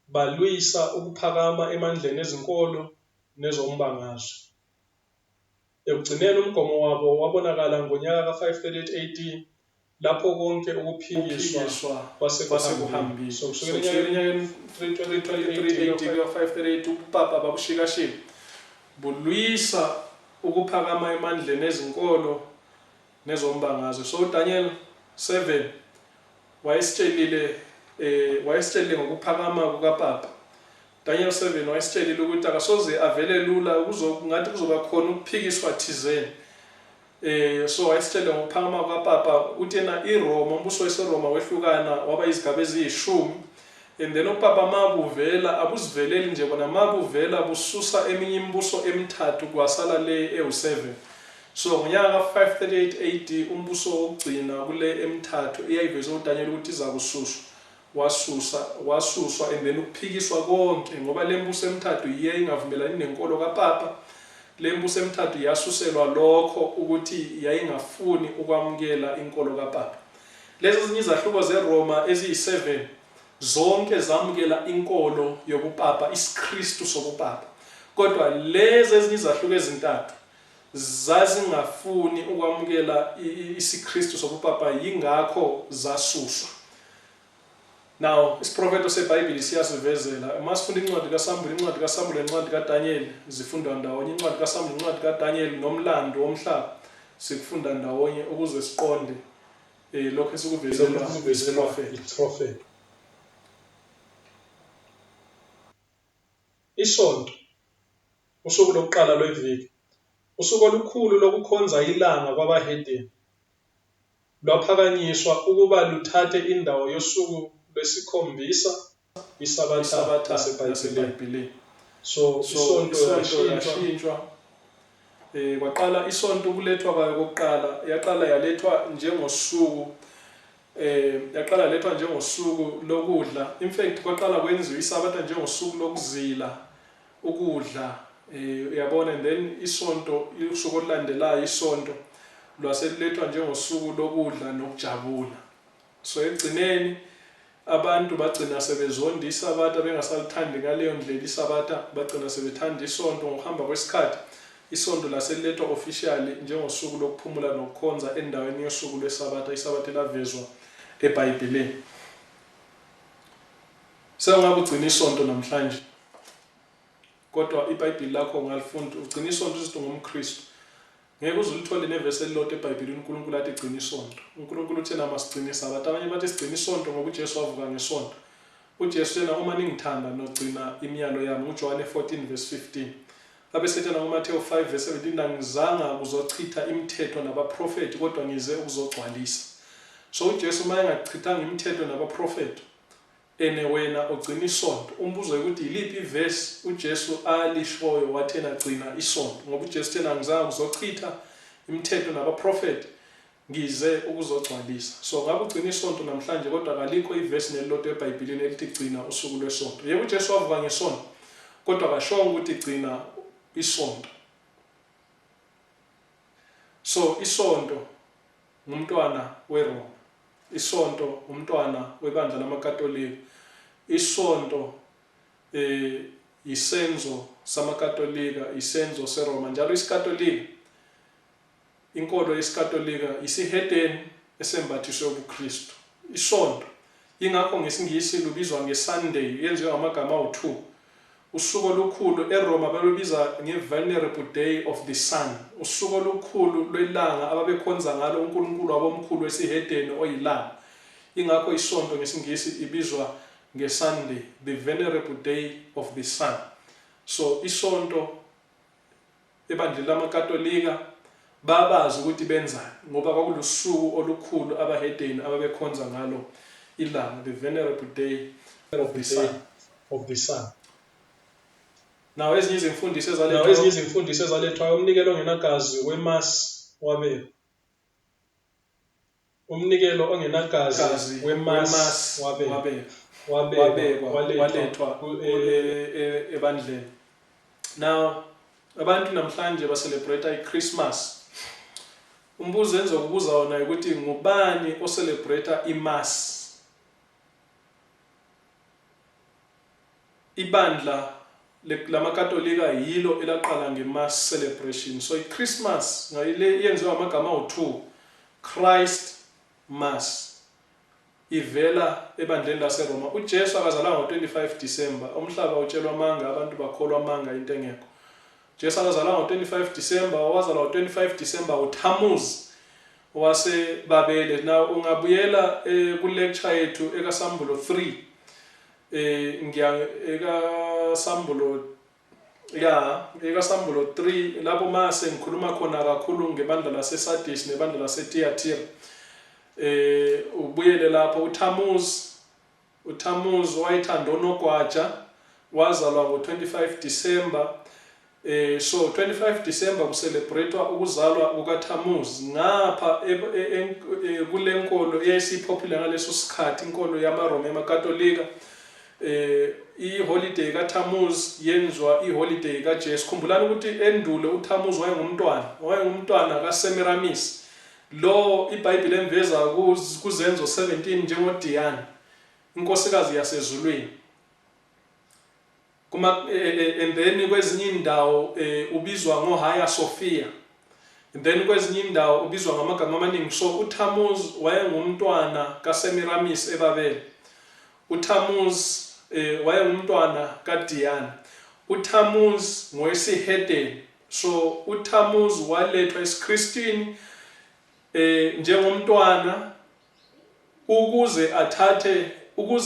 balwisa ukuphakama emandleni ezinkolo nezombangazwe. Ekugcineni umgomo wabo wabonakala ngonyaka ka-538 AD, lapho konke ukuphikiswa kwasekuhambile. So kusukela enyakeni 323 AD kuya 538 ubupapa babushikashika bulwisa ukuphakama emandleni ezinkolo nezombangazwe. So Daniel 7 wayesitshelile ngokuphakama kukaPapa. Daniel 7 wayesitshelile ukuthi akasoze avele lula, ngathi kuzoba khona ukuphikiswa thizeni. So wayesitshela ngokuphakama kukaPapa, uthi yena iRoma, umbuso waseRoma wehlukana waba izigaba eziyishumi. And then uPapa mabuvela abuziveleli nje bona, mabuvela bususa eminye imibuso emithathu kwasala le ewu7. So ngonyaka ka-538 AD umbuso wokugcina kule emithathu eyayivezwe uDaniel ukuthi iza kususwa wasuswa and then ukuphikiswa konke ngoba le mbuso emithathu yiye ingavumelani nenkolo kaPapa. Le mbuso emithathu yasuselwa lokho ukuthi yayingafuni ukwamukela inkolo kaPapa. Lezi ezinye izahluko zeRoma eziyi7 zonke zamukela inkolo yobupapa, isiKristu sobupapa. Kodwa lezi ezinye izahluko ezintathu zazingafuni ukwamukela isiKristu sobupapa, yingakho zasuswa. Now isiprofeto seBhayibheli siyasivezela. Masifunda incwadi kaSamuel, incwadi kaDaniel zifundwa ndawonye, incwadi kaSamuel, incwadi kaDaniel nomlando womhlaba sikufunda ndawonye ukuze siqonde lokho esikuvezelwa iprofeto. Isonto, usuku lokuqala lweviki, usuku olukhulu lokukhonza ilanga kwabahedeni, lwaphakanyiswa ukuba luthathe indawo yosuku lwesikhombisa, isabatha laseBhayibhelini. So isonto yashintshwa. Kwaqala isonto ukulethwa kwayo kokuqala yalethwa njengosuku lokudla. In fact kwaqala kwenziwa isabatha njengosuku lokuzila ukudla, uyabona, and then isonto usuku olulandelayo isonto lwaselethwa njengosuku lokudla nokujabula. So ekugcineni abantu bagcina sebezonda isabatha bengasalithandi ngaleyo ndlela isabatha, bagcina sebethanda isonto. Ngokuhamba kwesikhathi isonto laselethwa officially njengosuku lokuphumula nokukhonza endaweni yosuku lwesabatha. Isabatha lavezwa eBhayibhelini. Sengabe ugcina isonto namhlanje, kodwa iBhayibheli lakho ungalifunda ugcina isonto uzithi ngumKristu, ngeke uze ulithole nevesi elilodwa eBhayibhelini uNkulunkulu athi gcina isonto. uNkulunkulu uthena masigcine isabatha. Abanye bathi sigcina isonto ngoba uJesu wavuka ngesonto. uJesu yena uma ningithanda nogcina imiyalo yami, uJohane 14:15. Abesethana kuMathewu 5:17, angizanga kuzochitha imithetho nabaprofeti kodwa ngize ukuzogcwalisa. So uJesu uma engachithanga imithetho nabaprofeti ene wena ugcina isonto, umbuzo ukuthi yiliphi ivesi uJesu alishoyo wathena gcina isonto, ngoba uJesu thena angizanga kuzochitha imithetho nabaprofeti ngize ukuzogcwalisa. So ngabe ugcina isonto namhlanje, kodwa kalikho ivesi nelilodwa eBhayibhelini elithi gcina usuku lwesonto. Yebo uJesu wavuka ngesonto, kodwa akashongo ukuthi gcina isonto. So isonto ngumntwana weRoma, isonto umntwana webandla lamaKatolika, isonto isenzo samaKatolika, isenzo seRoma. Njalo isiKatolika, inkolo yesikatolika isihedeni esembathiswe ubuKristu. Isonto ingakho ngesingisi lubizwa ngeSunday, yenziwe ngamagama awu2. Usuku olukhulu eRoma balubiza ngeVenerable Day of the Sun, usuku olukhulu lwelanga ababekhonza ngalo uNkulunkulu wabomkhulu esihedeni oyilanga. Ingakho isonto ngesingisi ibizwa ngeSunday, the Venerable Day of the Sun. So isonto ebandleni lamaKatolika babazi ukuthi benzani ngoba kwakulusuku olukhulu abahedeni ababekhonza ngalo ilanga, the Venerable Day of the Sun. Now ezinye izimfundiso ezalethwa umnikelo ongenagazi wemasi wabekwa. Umnikelo ongenagazi wemasi walethwa ebandleni. Now abantu namhlanje ba-celebrate iChristmas. Umbuzo enzokubuza wona ukuthi ngubani o-celebrate iMass? Ibandla lamaKatolika yilo elaqala ngeMass celebration. So iChristmas ngayile yenziwa amagama awu2, Christ Mass, ivela ebandleni laseRoma. uJesu akazalwa ngo-25 December, umhlaba utshelwa amanga, abantu bakholwa amanga into engekho. Jesu akazalwa ngo-25 December, owazalwa ngo-25 December uThamuzi waseBabele. Now ungabuyela ku-lecture yethu ekaSambulo 3, ekaSambulo 3 lapho mase ngikhuluma khona kakhulu ngebandla laseSardis nebandla laseThyatira. Ubuyele lapho. uThamuzi wayethanda onogwaja, wazalwa ngo-25 December. So 25 December kucelebratewa ukuzalwa kukaThammuz ngapha kule nkolo eyayisipopular ngaleso sikhathi, inkolo yamaRoma emakatolika. I-holiday kaThammuz yenziwa i-holiday kaJesu. Khumbulani ukuthi endulo uThammuz wayengumntwana kaSemiramis, lo iBhayibheli emveza kuZenzo 17 njengodiane, inkosikazi yasezulwini. And then kwezinye indawo ubizwa ngoHaya Sophia, and then kwezinye indawo ubizwa ngamagama amaningi. So uThammuz wayengumntwana kaSemiramis eBabel, uThammuz wayengumntwana kaDiane, uThammuz ngowesihedeni. So uThammuz walethwa esiKristwini njengomntwana ukuze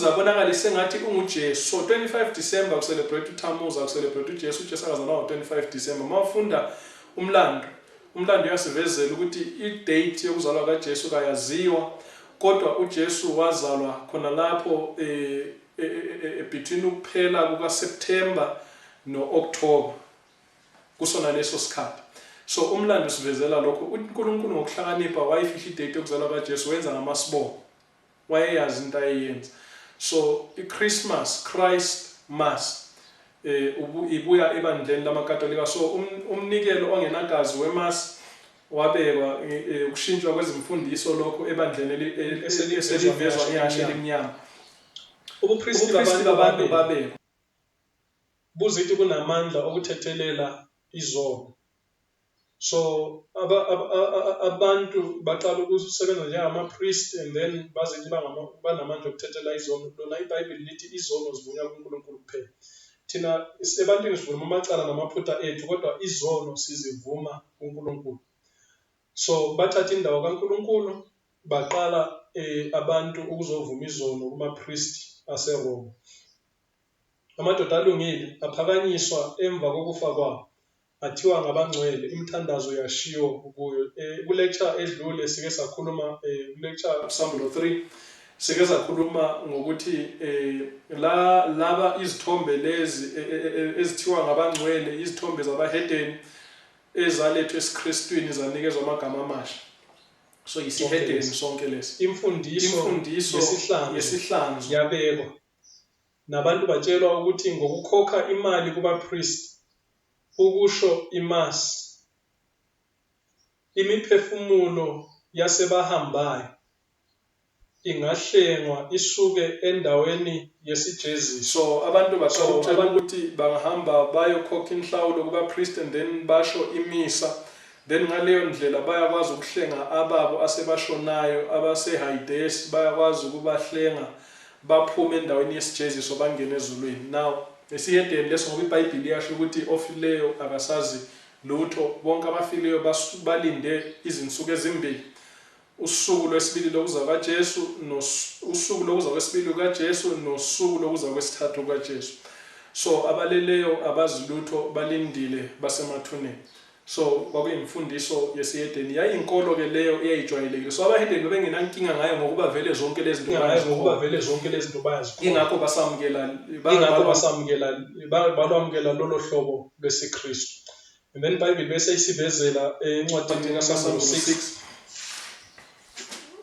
abonakale sengathi unguJesu. So 25 December kucelebrate uThammuz, akucelebrate uJesu. uJesu akazalwa ngo-25 December. Mawufunda umlando uyasivezela ukuthi i-date yokuzalwa kaJesu kayaziwa, kodwa uJesu wazalwa khona lapho between ukuphela kukaSeptember no-October, kusona leso sikhathi. So umlando usivezela lokho. uNkulunkulu ngokuhlakanipha wayifihla i-date yokuzalwa kaJesu, wenza ngamasibongo, wayeyazi into ayeyenza. So i-Christmas, Christ Mass, ibuya ebandleni lamakatolika. So umnikelo ongenagazi weMass wabekwa ukushintshwa kwezimfundiso lokho ebandleni eselivezwa ihashe elimnyama. Ubupristi babantu babekwa buzithi kunamandla okuthethelela izono. So abantu baqala ukusebenza njengamapriest, and then bazithi banamandla okuthethela izono. Lona iBhayibheli lithi izono zivunywa kuNkulunkulu kuphela. Thina ebantwini sivuma amacala namaphutha ethu, kodwa izono sizivuma kuNkulunkulu. So bathatha indawo kaNkulunkulu, baqala abantu ukuzovuma izono kumapriest aseRoma. Amadoda alungile aphakanyiswa emva kokufa kwabo, athiwa ngabangcwele, imithandazo yashiwo kuyo. Kulecture edlule sike sakhuluma, lecture Psalm 3 sike sakhuluma ngokuthi laba izithombe lezi ezithiwa ngabangcwele, izithombe zabahedeni ezalethwe esiKristwini zanikezwa amagama amasha. So isihedeni sonke lesi. Imfundiso yesihlanzo yabekwa, nabantu batshelwa ukuthi ngokukhokha imali kubapriest, ukusho iMass, imiphefumulo yasebahambayo ingahlengwa isuke endaweni yesijeziso. So abantu baqala ukuthi bangahamba bayokhokha inhlawulo kubapriest, and then basho imisa, then ngaleyo ndlela bayakwazi ukuhlenga ababo asebashonayo, abasehayidesi bayakwazi ukubahlenga baphume endaweni yesijeziso bangene ezulwini. Now esihedeni leso, ngoba iBhayibheli yasho ukuthi ofileyo akasazi lutho, bonke abafileyo balinde izinsuku ezimbili, usuku lwesibili lokuza kaJesu usuku lokuza kwesibili kaJesu nosuku lokuza kwesithathu kaJesu. So abaleleyo abazi lutho balindile basemathuneni. So kwakuyimfundiso yesihedeni, yayinkolo ke leyo eyayijwayelekile. So abahedeni bebengenankinga ngayo ngokuba vele zonke lezi zinto bayazi, ingakho balwamukela lolo hlobo lwesiKristu. And then iBhayibheli bese isivezela encwadini kaSamuel 6,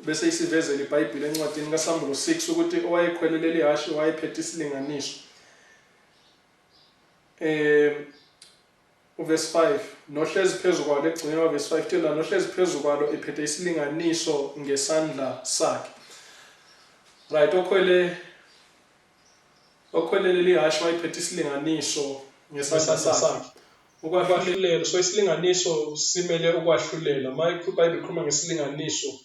bese isivezela iBhayibheli encwadini kaSamuel 6 ukuthi owayekhwelele ihashe wayephethe isilinganiso. Verse 5, nohlezi phezu kwalo, egcineni verse 5 tela nohlezi phezu kwalo ephethe isilinganiso ngesandla sakhe. Right, okhwelele ihashe wayephethe isilinganiso ngesandla sakhe. Ukwahlulela, so isilinganiso simele ukwahlulela. iBhayibheli ikhuluma ngesilinganiso,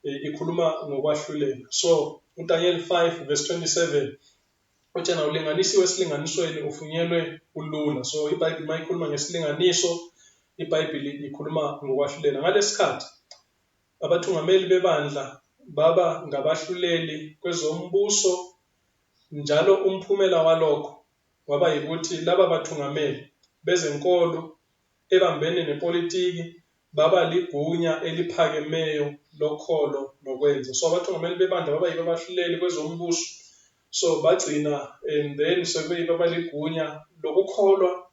ikhuluma ngokwahlulela. So uDaniel 5 verse 27 uthi na ulinganisiwe esilinganisweni ufunyelwe ulula. So iBhayibheli mayikhuluma ngesilinganiso, iBhayibheli ikhuluma ngokwahlulela. Ngalesikhathi abathungameli bebandla baba ngabahluleli kwezombuso, njalo umphumela walokho waba yikuthi laba bathungameli bezenkolo ebambene nepolitiki baba ligunya eliphakemeyo lokholo nokwenza. So abathungameli bebandla baba yibo abahluleli kwezombuso, so bagcina and then sebeyibaba ligunya lokukholwa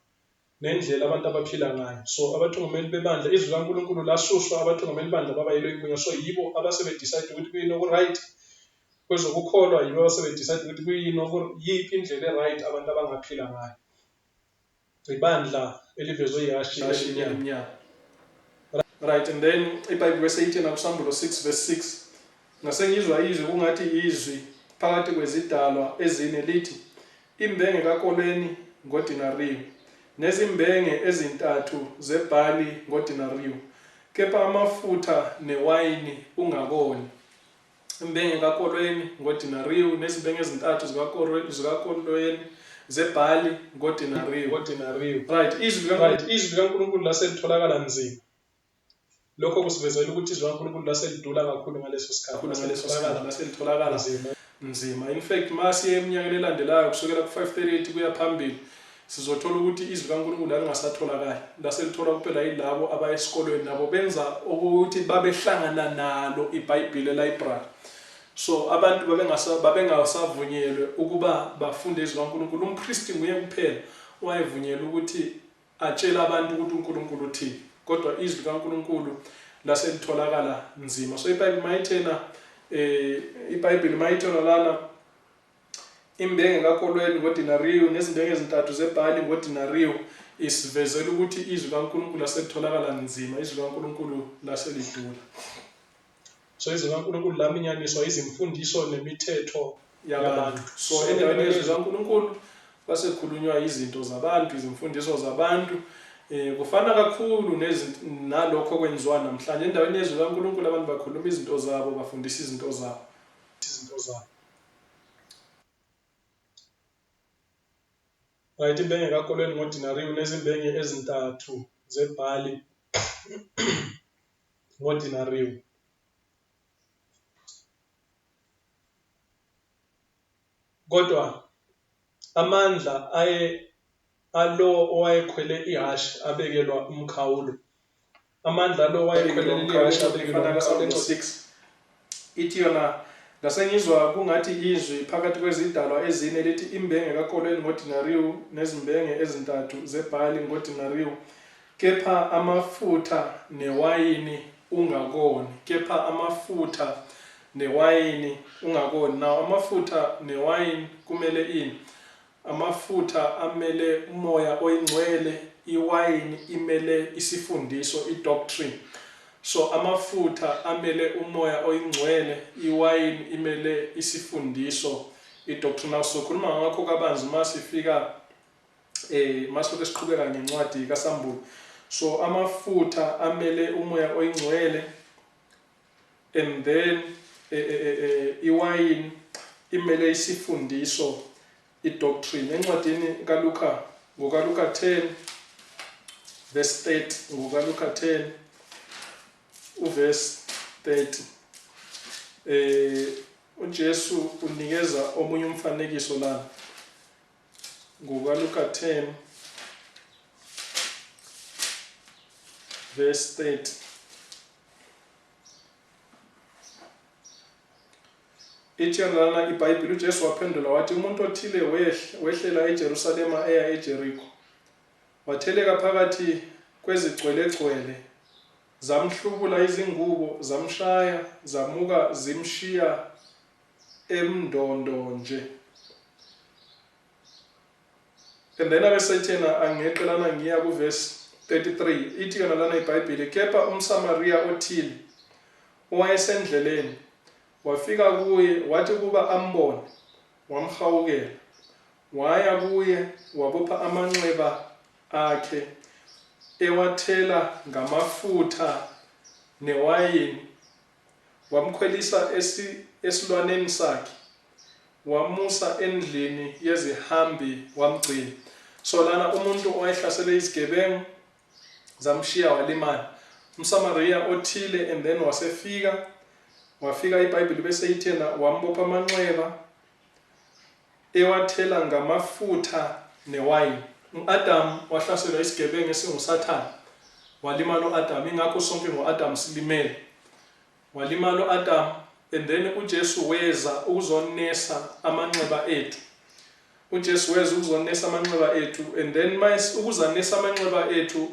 nendlela abantu abaphila ngayo. So abathungameli bebandla, izwi likaNkulunkulu lasuswa, abathungameli bebandla baba yilo ikunyo. So yibo abasebedecide ukuthi kuyini oku-right kwezokukholwa, yibo abasebedecide ukuthi yiphi indlela e-right abantu abangaphila ngayo. Ibandla elivezwe ihashi elimnyama. Right, and then iBhayibheli bese ithi nakuSambulo 6:6, ngasengizwa izwi kungathi izwi phakathi kwezidalwa ezine lithi, imbenge kakolweni ngodinariyo, nezimbenge ezintathu zebhali ngodinariyo, kepha amafutha newayini ungakoni. Imbenge kakolweni ngodinariyo, nezimbenge ezintathu zikakolweni zebhali ngodinariyo. Right, izwi likaNkulunkulu laselitholakala nzima. Lokho kusivezela ukuthi izwi likaNkulunkulu laselidula kakhulu ngaleso sikhathi. Laselitholakala nzima. In fact, masiye eminyakeni elandelayo kusukela ku-538 kuya phambili, sizothola ukuthi izwi likaNkulunkulu lalingasatholakali. Laselithola kuphela yilabo abayesikolweni, nabo benza ukuthi babehlangana nalo iBhayibheli e-library. So abantu babengasavunyelwe ukuba bafunde izwi likaNkulunkulu. Umpristi nguye kuphela owayevunyelwe ukuthi atshele abantu ukuthi uNkulunkulu uthini. Kodwa izwi likaNkulunkulu laselitholakala nzima. So iBhayibheli mayithona lana imbenge kakolweni ngodinariyo nezimbenge ezintathu zebhali ngodinariyo, isivezela ukuthi izwi likaNkulunkulu laselitholakala nzima, izwi likaNkulunkulu laselidula. So izwi likaNkulunkulu laminyaniswa izimfundiso nemithetho yabantu. So endaweni yezwi likaNkulunkulu kwasekhulunywa izinto zabantu, izimfundiso zabantu. Kufana kakhulu nalokho okwenziwa namhlanje. Endaweni yezwi likaNkulunkulu abantu bakhuluma izinto zabo, bafundisa izinto zabo. Right, imbenge kakolweni ngodinariyo nezimbenge ezintathu zebhali ngodinariyo. Kodwa amandla alo owayekhwele ihashi abekelwa umkhawulo. Amandla alo owayekhwele ihashi abekelwa umkhawulo. 6 ithi yona, ngasengizwa kungathi izwi phakathi kwezidalwa ezine lithi, imbenge kakolweni ngodinariyo nezimbenge ezintathu zebhali ngodinariyo, kepha amafutha newayini ungakoni. Kepha amafutha newayini ungakoni. Now amafutha newayini kumele ini? Amafutha amele umoya oyingcwele, iwayini imele isifundiso, i-doctrine. So amafutha amele umoya oyingcwele, iwayini imele isifundiso, i-doctrine. Now sokhuluma ngakho kabanzi masifika masiloke siqhubeka ngencwadi kaSambulo. So amafutha amele umoya oyingcwele, and then iwayini imele isifundiso, i-doctrine. Encwadini kaLuka, ngokaLuka 10 verse 30, ngokaLuka 10 uverse 30, uJesu unikeza omunye umfanekiso lana. NgokaLuka 10 verse 30. Itshelana iBhayibheli, uJesu waphendula wathi, umuntu othile wehlela eJerusalema eya eJeriko, watheleka phakathi kwezigcwelegcwele, zamhlubula izingubo, zamshaya, zamuka zimshiya emndondo nje. And then abesethena angeqelana ngiya kuverse 33, ithi yona lana iBhayibheli, kepha umSamariya othile owayesendleleni wafika kuye, wathi kuba ambone, wamhawukela, waya kuye, wabopha amanxeba akhe, ewathela ngamafutha newayini, wamkhwelisa esilwaneni sakhe, wamusa endlini yezihambi, wamgcina. So lana umuntu owayehlasele izigebengu zamshiya walimala, umSamariya othile, and then wafika iBhayibheli bese ithena wambopha amanxeba, ewathela ngamafutha newayini. uAdam wahlaselwa isigebengu esinguSathane, walimala uAdam. Ingakho sonke ngoAdam silimele, walimala uAdam. And then uJesu weza ukuzonesa amanxeba ethu, uJesu weza ukuzonesa amanxeba ethu, and then ukuzanesa amanxeba ethu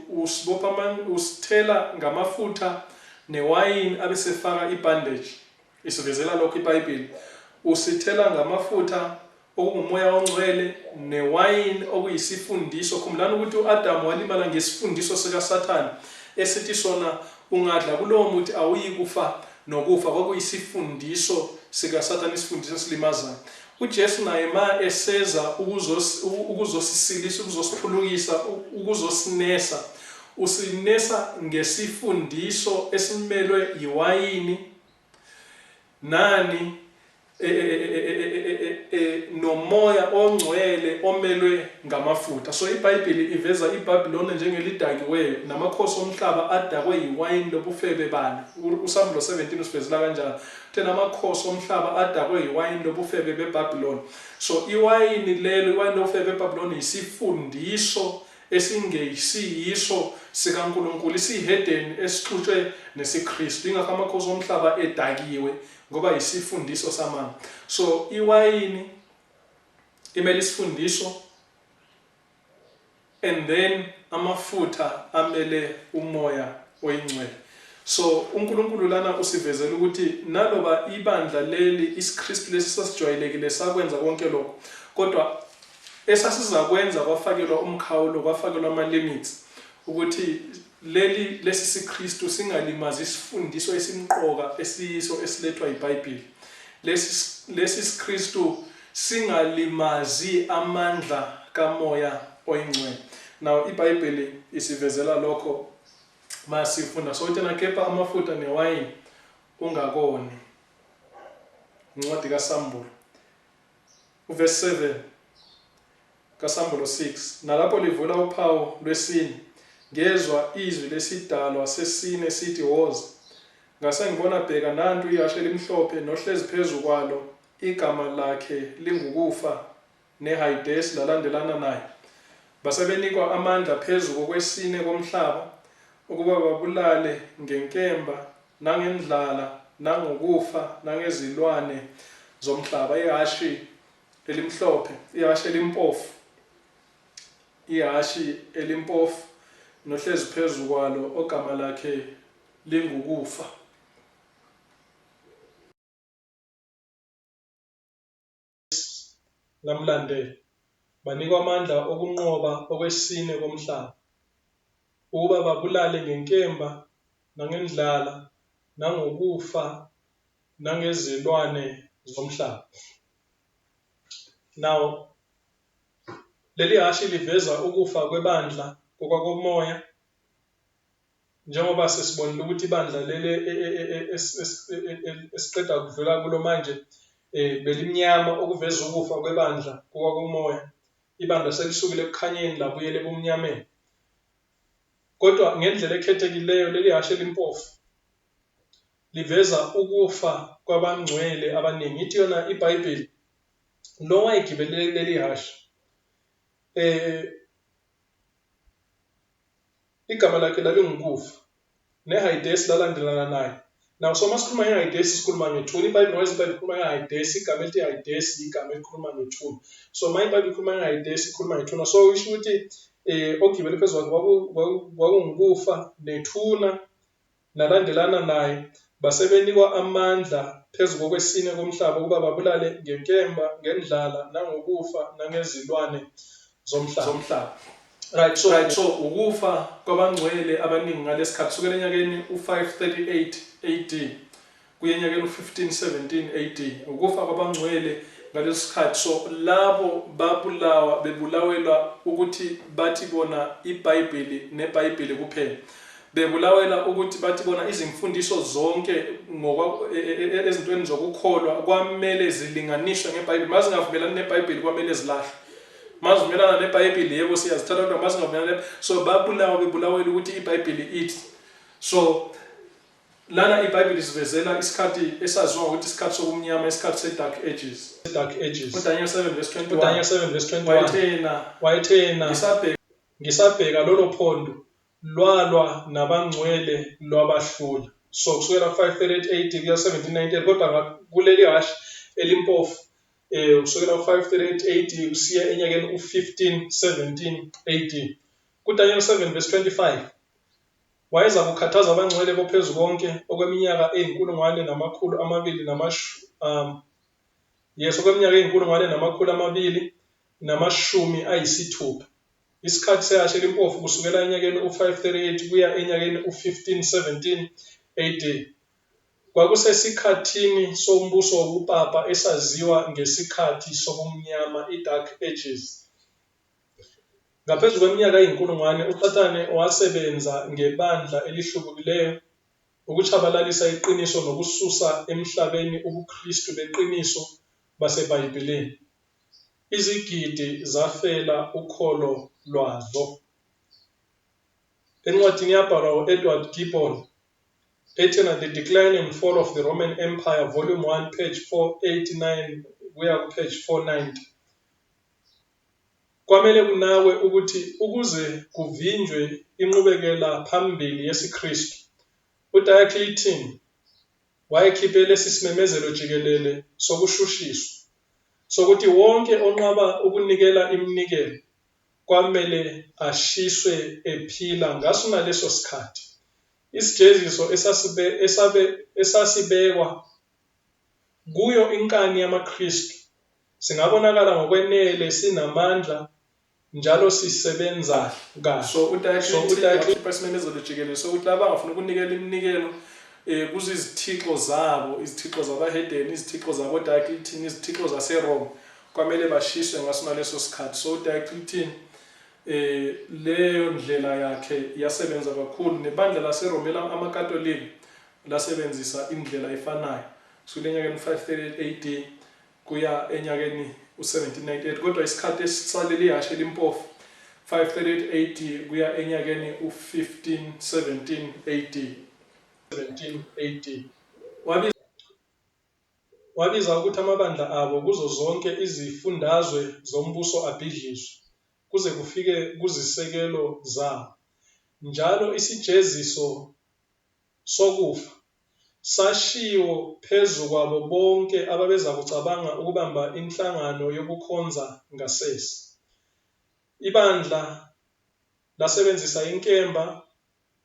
usithela ngamafutha newayini abesefaka ibandage. Isivezela lokho iBhayibheli. Usithela ngamafutha okungumoya ongcwele newayini okuyisifundiso. Khumbulani ukuthi uAdamu walimala ngesifundiso sikaSathane esithi sona ungadla kulowo muthi awuyi kufa nokufa. Kwakuyisifundiso sikaSathane, isifundiso esilimazayo. uJesu naye ma eseza ukuzosisilisa, ukuzosiphulukisa, ukuzosinesa, usinesa ngesifundiso esimelwe yiwayini nani nomoya ongcwele omelwe ngamafutha. So iBhayibheli iveza iBhabhiloni njengelidakiweyo namakhosi omhlaba adakwe yiwayini lobufebe balo. uSambulo 17 usivezela kanjalo. Thena amakhosi omhlaba adakwe yiwayini lobufebe beBhabhiloni. So iwayini lobufebe beBhabhiloni isifundiso esingesiyiso sikaNkulunkulu, isihedeni esixutshwe nesiKristu. Ingakho amakhosi omhlaba edakiwe ngoba isifundiso samanga. So iwayini imele isifundiso, and then amafutha amele umoya oyingcwele. So uNkulunkulu lana usivezela ukuthi naloba ibandla leli isiKristu lesi sasijwayelekile sakwenza konke lokho, kodwa esasiza kwenza kwafakelwa umkhawulo, kwafakelwa ama-limits ukuthi lesi siKristu singalimazi isifundiso esimqoka esiyiso esilethwa iBhayibheli. Lesi siKristu singalimazi amandla kamoya oyingcwele. Now iBhayibheli isivezela lokho masifunda. So thina kepha amafutha newayini ungakoni. Incwadi kaSambulo uverse 7 kaSambulo 6, nalapho livula uphawu lwesine ngezwa izwi lesidalwa sesine sithi woza. Ngase ngibona bheka nantu ihashe elimhlophe nohlezi phezu kwalo, igama lakhe lingukufa neHadesi lalandelana naye. Basebenikwa amandla phezu kokwesine komhlaba ukuba babulale ngenkemba nangendlala nangokufa nangezilwane zomhlaba. Ihashi elimhlophe, ihashi elimpofu, ihashi elimpofu nohlezi phezu kwalo ogama lakhe lingukufa. Lamlandela banikwa amandla okunqoba okwesine komhlaba ukuba babulale ngenkemba nangendlala nangokufa nangezilwane zomhlaba. Now leli hashi liveza ukufa kwebandla kokwakomoya, njengoba sesibonile ukuthi ibandla leli esiqeda kudlula kulo manje belimnyama, okuveza ukufa kwebandla kokwakomoya. Ibandla selisukile ekukhanyeni labuyele ebumnyameni. Kodwa ngendlela ekhethekileyo leli hashi elimpofu liveza ukufa kwabangcwele abaningi. Ithi yona iBhayibheli lo wayegibele leli hashi igama lakhe lalingukufa neHadesi lalandelana naye. Now so masikhuluma ngeHadesi sikhuluma ngethuna. iBhayibheli ikhuluma ngeHadesi, igama elithi Hadesi igama elikhuluma ngethuna. So iBhayibheli ikhuluma ngeHadesi ikhuluma ngethuna. So isho ukuthi ogibele phezu kwakhe kwakungukufa nethuna nalandelana naye, basebenikwa amandla phezu kokwesine komhlaba ukuba babulale ngenkemba, ngendlala nangokufa nangezilwane zomhlaba. Right, so ukufa kwabangcwele abaningi ngalesikhathi kusukela enyakeni u538 AD kuye enyakeni u1517 AD, ukufa kwabangcwele ngalesikhathi. So labo bebulawelwa ukuthi bathi bona iBhayibheli neBhayibheli kuphela. Bebulawela ukuthi bathi bona izimfundiso zonke ezintweni zokukholwa kwamele zilinganiswe ngeBhayibheli. Mazingavumelani neBhayibheli kwamele zilahlwe. Mazivumelana neBhayibheli yebo siyazithatha, kodwa mazingavumelani. So bebulawela ukuthi iBhayibheli ithi. So lana iBhayibheli sivezela isikhathi esaziwa ukuthi isikhathi sobumnyama, isikhathi seDark Ages. uDaniel 7:21 wayethena ngisabheka lolo phondo lwalwa nabangcwele lwabahlula. So kusukela 538 kuya 1798, kodwa kuleli hashi elimpofu kusukela u-538 AD kusiya enyakeni u-1517 AD. KuDaniel 7 verse 25 wayeza kukhathaza abangcwele bophezu konke okweminyaka eyinkulungwane namakhulu amabili namashumi ayisithupha. Isikhathi sehashe elimpofu kusukela enyakeni u-538 kuya enyakeni u-1517 AD. Kwakusesikhathini sombuso wobupapa esaziwa ngesikhathi sobumnyama, i-Dark Ages. Ngaphezu kweminyaka eyinkulungwane, uSathane wasebenza ngebandla elihlubukileyo ukutshabalalisa iqiniso nokususa emhlabeni ubuKristu beqiniso baseBhayibhelini. Izigidi zafela ukholo lwazo. Encwadini yabhalwa u-Edward Gibbon ethena The Decline and Fall of the Roman Empire, Volume 1, page 489 kuya page 490. Kwamele kunawe ukuthi ukuze kuvinjwe inqubekela phambili yesiKristu, uDiocletian wayekhiphe lesi simemezelo jikelele sokushushiswa sokuthi wonke onqaba ukunikela iminikelo kwamele ashiswe ephila ngaso ngaleso sikhathi. Isijeziso esasibekwa kuyo inkani yamaKristu singabonakala ngokwenele sinamandla njalo sisebenza kahle. So uDiocletian isimemezelo jikelele sokuthi laba abafuna ukunikela iminikelo kuzizithixo zabo, izithixo zabahedeni, izithixo zaboDiocletian, izithixo zaseRome kwamele bashiswe ngaso ngaleso sikhathi. So uDiocletian leyo ndlela yakhe yasebenza kakhulu, nebandla laseRome amakatolika lasebenzisa indlela efanayo kusukela enyakeni 538 AD kuya enyakeni u-1798. Kodwa isikhathi esisalele ihashe elimpofu 538 AD kuya enyakeni u-1517 AD. Wabiza ukuthi amabandla abo kuzo zonke izifundazwe zombuso abhidlizwe kuze kufike kuzisekelo zawo. Njalo isijeziso sokufa sashiwo phezu kwabo bonke ababeza kucabanga ukubamba inhlangano yokukhonza ngasese. Ibandla lasebenzisa inkemba,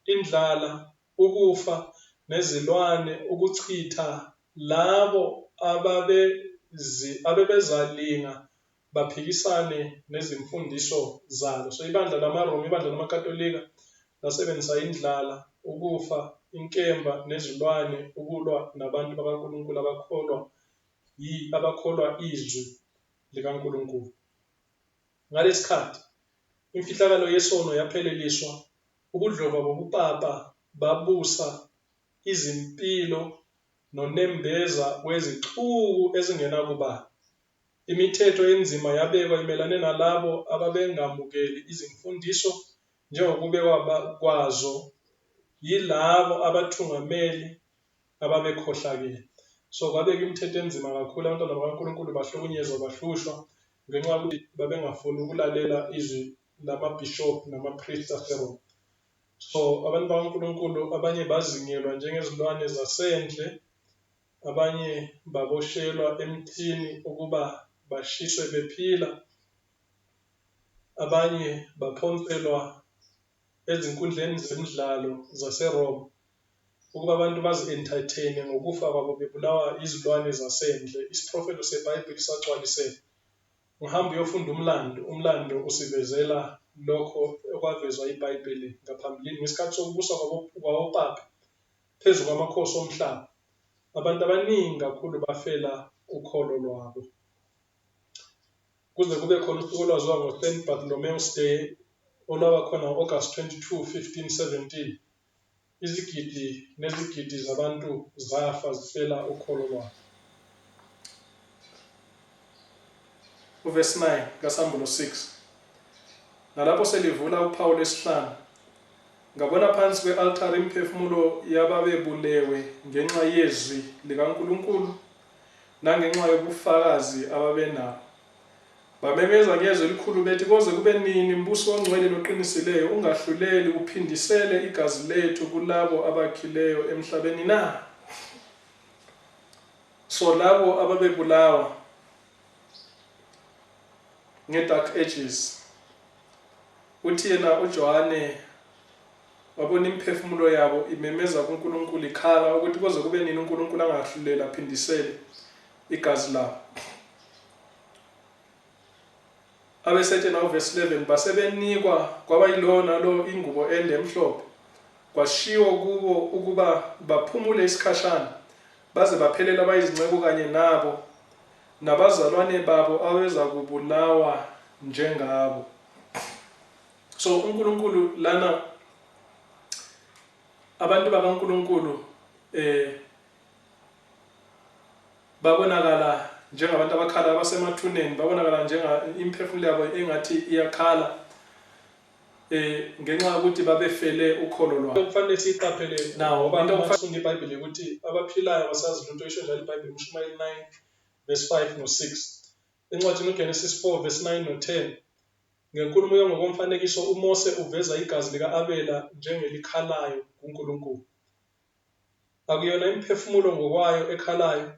indlala, ukufa nezilwane ukuchitha labo abebezalinga baphikisane nezimfundiso zalo. So ibandla lamaRoma, ibandla lamakatolika lasebenzisa indlala, ukufa, inkemba nezilwane ukulwa nabantu bakaNkulunkulu abakholwa izwi likaNkulunkulu. Ngalesikhathi imfihlakalo yesono yapheleliswa, ubudlova bobupapa babusa izimpilo nonembeza wezixuku ezingenakubalwa. Imithetho enzima yabekwa imelane nalabo ababengamukeli izimfundiso njengokubekwa kwazo yilabo abathungameli ababekhohlakele. So kwabeka imithetho enzima kakhulu, abantwana bakaNkulunkulu bahlukunyezwa, bahlushwa ngenxa yokuthi babengafuni ukulalela izwi lamabhishophu namapriest aseRoma. So abantu bakaNkulunkulu abanye bazingelwa njengezilwane zasendle, abanye baboshelwa emthini ukuba bashiswe bephila, abanye baphonselwa ezinkundleni zemidlalo zaseRoma ukuba abantu bazi-entertaine ngokufa kwabo bebulawa izilwane zasendle. Isiprofeto seBhayibheli sagcwaliseka. Ngihamba uyofunda umlando usivezela lokho okwavezwa iBhayibheli ngaphambilini. Ngesikhathi sokubusa kwabopapa phezu kwamakhosi omhlaba, abantu abaningi kakhulu bafela ukholo lwabo. Kuze kube khona usuku olwaziwa ngo-St. Bartholomew's Day olwaba khona ngo-August 22, 1517. Izigidi nezigidi zabantu zafa zifela ukholo lwabo. Uvesi 9 kaSambulo 6. Nalapho selivula uphawu lesihlanu, ngabona phansi kwe-altari imiphefumulo yababebulewe ngenxa yezwi likaNkulunkulu nangenxa yobufakazi ababenabo. Bamemeza ngezwi elikhulu bethi, koze kube nini mbuso ongcwele noqinisileyo ungahluleli uphindisele igazi lethu kulabo abakhileyo emhlabeni na? So labo ababebulawa nge-Dark Ages. Uthi yena uJohane wabona imiphefumulo yabo imemeza kuNkulunkulu ikhala ukuthi kuze kube nini uNkulunkulu angahlulela aphindisele igazi labo. Abesethe nawo verse 11 basebenikwa kwabayilona lo ingubo ende emhlophe kwashiwo kubo ukuba baphumule isikhashana baze baphelela abayizinceku kanye nabo nabazalwane babo abeza kubulawa njengabo. So uNkulunkulu lana abantu bakaNkulunkulu babonakala njengabantu abakhala abasemathuneni, babonakala imiphefumulo yabo engathi iyakhala ngenxa yokuthi babefele ukholo lwabo. Kufanele siyiqaphele nawo abantu abafunda iBhayibheli ukuthi abaphilayo basazi lutho isho njalo iBhayibheli uMshumayeli 9 verse 5 no-6. Encwadini uGenesis 4 verse 9 no-10 ngenkulumo ngokomfanekiso uMose uveza igazi lika-Abela njengelikhalayo kuNkulunkulu. Akuyona imiphefumulo ngokwayo ekhalayo,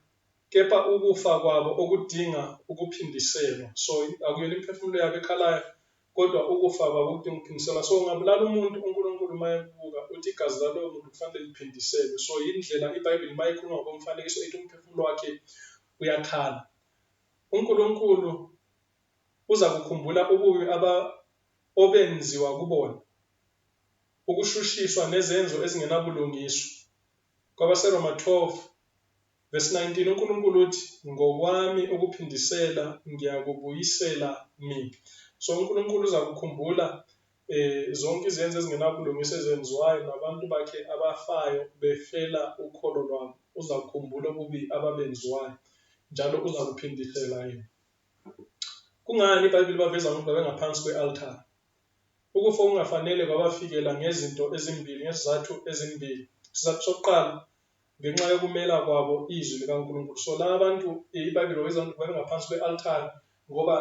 kepha ukufa kwabo okudinga ukuphindiselwa. So akuyona imiphefumulo yabo ekhalayo, kodwa ukufa kwabo okudinga ukuphindiselwa. So ungabulala umuntu uNkulunkulu mayebuka uthi igazi lalowo muntu kufanele liphindiselwe. So yindlela iBhayibheli mayikhuluma ngokomfanekiso ethi umphefumulo wakhe uyakhala. uNkulunkulu uza kukhumbula ububi obenziwa kubona, ukushushiswa nezenzo ezingenabulungiswa. KwabaseRoma 12 verse 19 uNkulunkulu uthi ngokwami ukuphindisela ngiyakubuyisela mina. So uNkulunkulu uza kukhumbula zonke izenzo ezingenabulungiswa ezenziwayo nabantu bakhe abafayo befela ukholo lwabo. Uza kukhumbula ububi ababenziwayo njalo uza kuphindisela yena. Kungani iBhayibheli baveza abantu babengaphansi kwe-altar? Ukufa kungafanele kwabafikela ngezinto ezimbili, ngezizathu ezimbili. Isizathu sokuqala, ngenxa yokumela kwabo izwi likaNkulunkulu. So la abantu iBhayibheli baveza abantu babengaphansi kwe-altar ngoba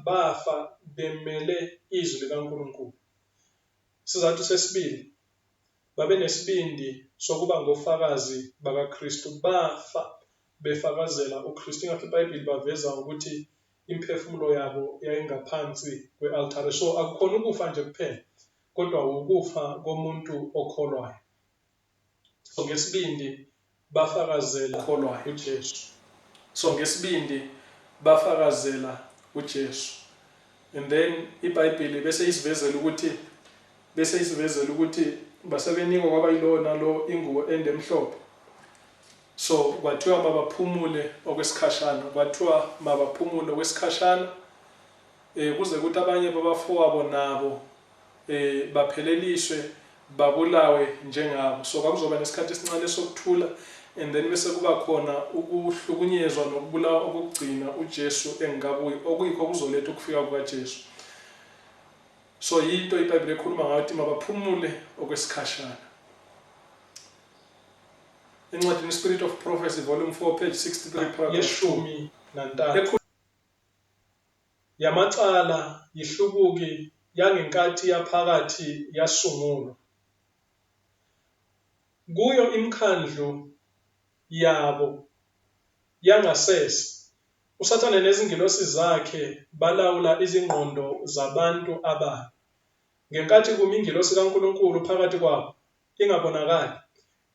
bafa bemele izwi likaNkulunkulu. Isizathu sesibili, babenesibindi sokuba ngofakazi bakaKristu, bafa befakazela uKristu. Ingakho iBhayibheli baveza ukuthi imiphefumulo yabo yayingaphansi kwe-altar. So akukhona ukufa nje kuphela, kodwa ukufa komuntu okholwayo. So ngesibindi bafakazela uJesu. And then iBhayibheli bese isivezela ukuthi basebenikwa kwabayilona lo ingubo ende emhlophe. So kwathiwa mabaphumule okwesikhashana, kuze ukuthi abanye babafowabo nabo bapheleliswe babulawe njengabo. So kwakuzoba nesikhathi esincane sokuthula, and then bese kuba khona ukuhlukunyezwa nokubulawa okugcina uJesu engakabuyi, okuyikho kuzoletha ukufika kukaJesu. So yinto iBhayibheli ekhuluma ngayo ukuthi mabaphumule okwesikhashana. Encwadini Spirit of Prophecy volume 4 page 63 paragraph 13 yamacala yihlubuki yangenkathi yaphakathi yasungulwa. Kuyo imikhandlu yabo yangasese uSathane nezingilosi zakhe balawula izingqondo zabantu ababi. Ngenkathi kumi ingilosi kaNkulunkulu phakathi kwabo ingabonakali,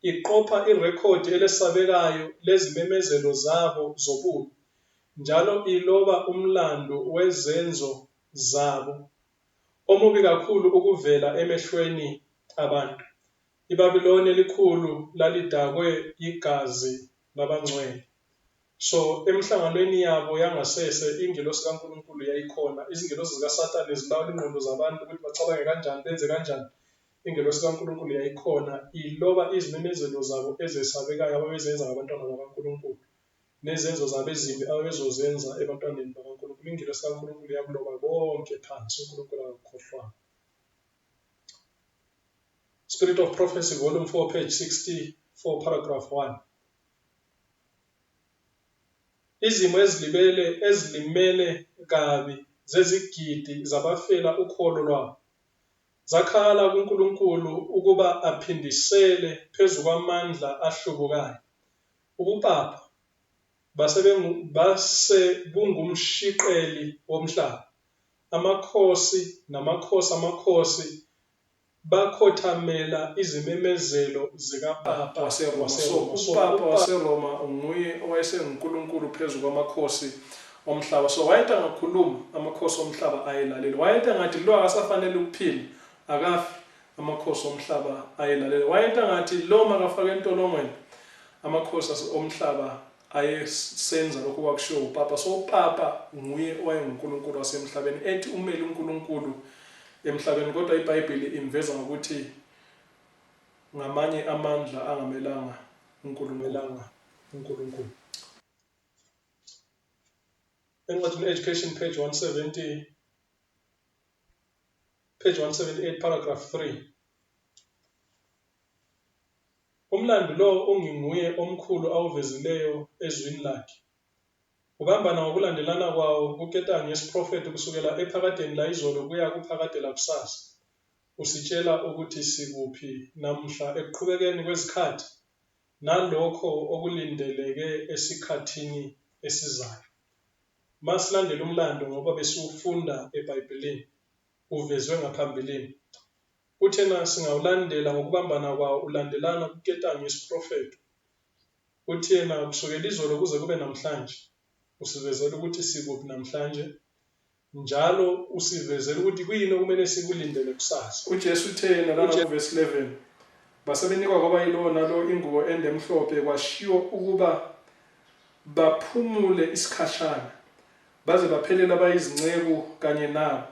iqopha irekhodi elesabekayo lezimemezelo zabo zobubi, njalo iloba umlando wezenzo zabo omubi kakhulu ukuvela emehlweni abantu. iBabiloni elikhulu lalidakwe igazi labangcwele. So emhlanganweni yabo yangasese ingilosi kaNkulunkulu yayikhona. Izingilosi zikaSathane zilawula ingqondo zabantu ukuthi bacabange kanjani, benze kanjani. Ingilosi kaNkulunkulu yayikhona iloba izimemezelo zabo ezesabekayo ababezenza ngabantwana bakaNkulunkulu nezenzo zabo ezimbi ababezozenza ebantwaneni bakaNkulunkulu. Ingilosi kaNkulunkulu yakuloba konke phansi, uNkulunkulu akakhohlwanga. Spirit of Prophecy volume 4 page 64 paragraph 1. Izimo ezilimele kabi zezigidi zabafela ukholo lwabo zakhala kuNkulunkulu ukuba aphindisele phezu kwamandla ahlubukayo. Ubupapa base bungumshiqeli womhlaba. Amakhosi namakhosi bakhothamela izimemezelo zikaPapa waseRoma. So uPapa waseRoma nguye owayesengunkulunkulu phezu kwamakhosi omhlaba. So wayethe angakhuluma amakhosi omhlaba ayelalela. Wayethe ngathi lo akasafanele ukuphila akafi, amakhosi omhlaba ayelalela. Wayethe ngathi lo makafake entolongweni, amakhosi omhlaba ayesenza lokho kwakushiwo uPapa. So uPapa nguye owayengunkulunkulu wasemhlabeni, ethi umele uNkulunkulu emhlabeni, kodwa iBhayibheli imveza ngokuthi ngamanye amandla angamelanga uNkulunkulu. Encwadini Education page 178 paragraph 3. Umlando lo unginguye omkhulu awuvezileyo ezwini lakhe. Ubambana ngokulandelana kwawo kuketanga yesiprofethi kusukela ephakadeni la izolo kuya kuphakade kusasa. Usitshela ukuthi sikuphi namhla ekuqhubekeni kwezikhathi nalokho okulindeleke esikhathini esizayo. Masilandela umlando ngoba besiwufunda eBhayibhelini uvezwe ngaphambilini. Uthena singawulandela ngokubambana kwawo ulandelana kuketanga yesiprofethi. Uthena kusukela izolo kuze kube namhlanje usivezela ukuthi sikuphi namhlanje, njalo usivezela ukuthi kuyini okumele sikulindele kusasa. UJesu uthena lana verse 11, basebenikwa kwabayilo nalo ingubo endemhlophe kwashiwo ukuba baphumule isikhashana baze baphelela abayizinceku kanye nabo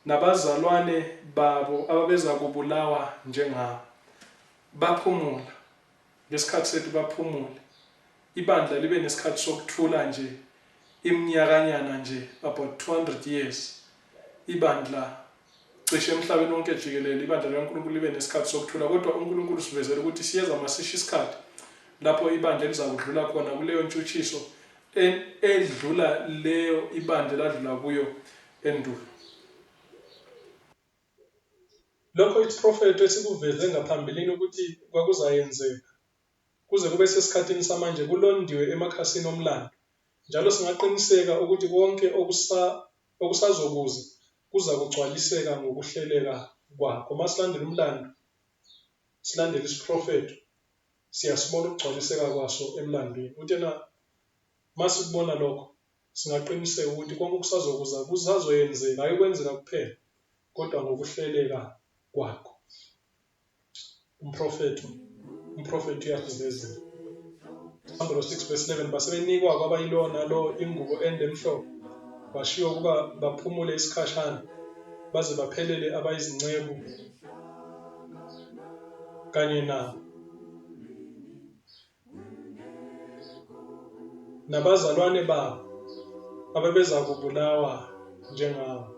nabazalwane babo ababeza kubulawa njengabo. Baphumula ngesikhathi sethu, baphumule. Ibandla libe nesikhathi sokuthula nje iminyakanyana nje, about 200 years. Ibandla cishe emhlabeni wonke jikelele, ibandla likaNkulunkulu libe nesikhathi sokuthula, kodwa uNkulunkulu sivezela ukuthi siyeza masisha isikhathi lapho ibandla lizakudlula khona kuleyo ntshutshiso edlula leyo ibandla ladlula kuyo endulo. Lokho isiprofethi esikuveze ngaphambilini ukuthi kwakuzayenzeka kuze kube sesikhathini samanje kulondiwe emakhasini omlando, njalo singaqiniseka ukuthi konke okusazokuza kuza kugcwaliseka ngokuhleleka kwakho. Masilandela umlando, silandele isiprofethi, siyasibona ukugcwaliseka kwaso emlandweni. Uthena masikubona lokho singaqiniseka ukuthi konke okusazokuza kuzazoyenzeka, hayi kwenzeka kuphela kodwa ngokuhleleka kwakho. Umprofethi uyasivezela. Isahluko 6 verse 11, basebenikwa kwabayilo nalo ingubo endemhlophe kwashiwo ukuba baphumule isikhashana baze baphelele abayizinceku kanye nabo nabazalwane babo ababeza kubulawa njengabo.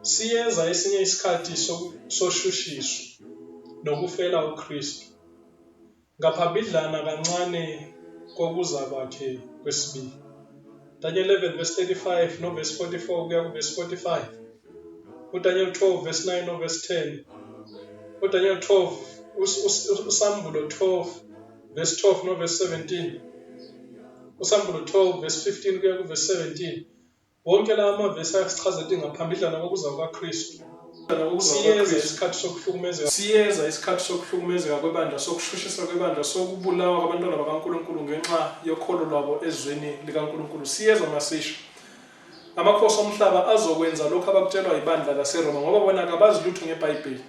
Siyeza esinye isikhathi soshushisho nokufela uKristu ngaphambidlana kancane kokuza kwakhe kwesibili. Daniel 11 verse 35 no verse 44 kuya ku verse 45. UDaniel 12 verse 9 no verse 10. UDaniel 12 usambulo 12 verse 12 no verse 17. Usambulo 12 verse 15 kuya ku verse 17. Wonke la amavesi ayasichaza ukuthi ngaphambidlana kokuza kwaKristu siyeza isikhathi sokuhlukumezeka kwebandla, sokushushisa kwebandla, sokubulawa kwabantwana bakaNkulunkulu ngenxa yokholo lwabo ezweni likaNkulunkulu. Siyeza masisha. Amakhosi omhlaba azokwenza lokho abakutshelwa ibandla laseRoma ngoba bona akabazi lutho ngeBhayibheli.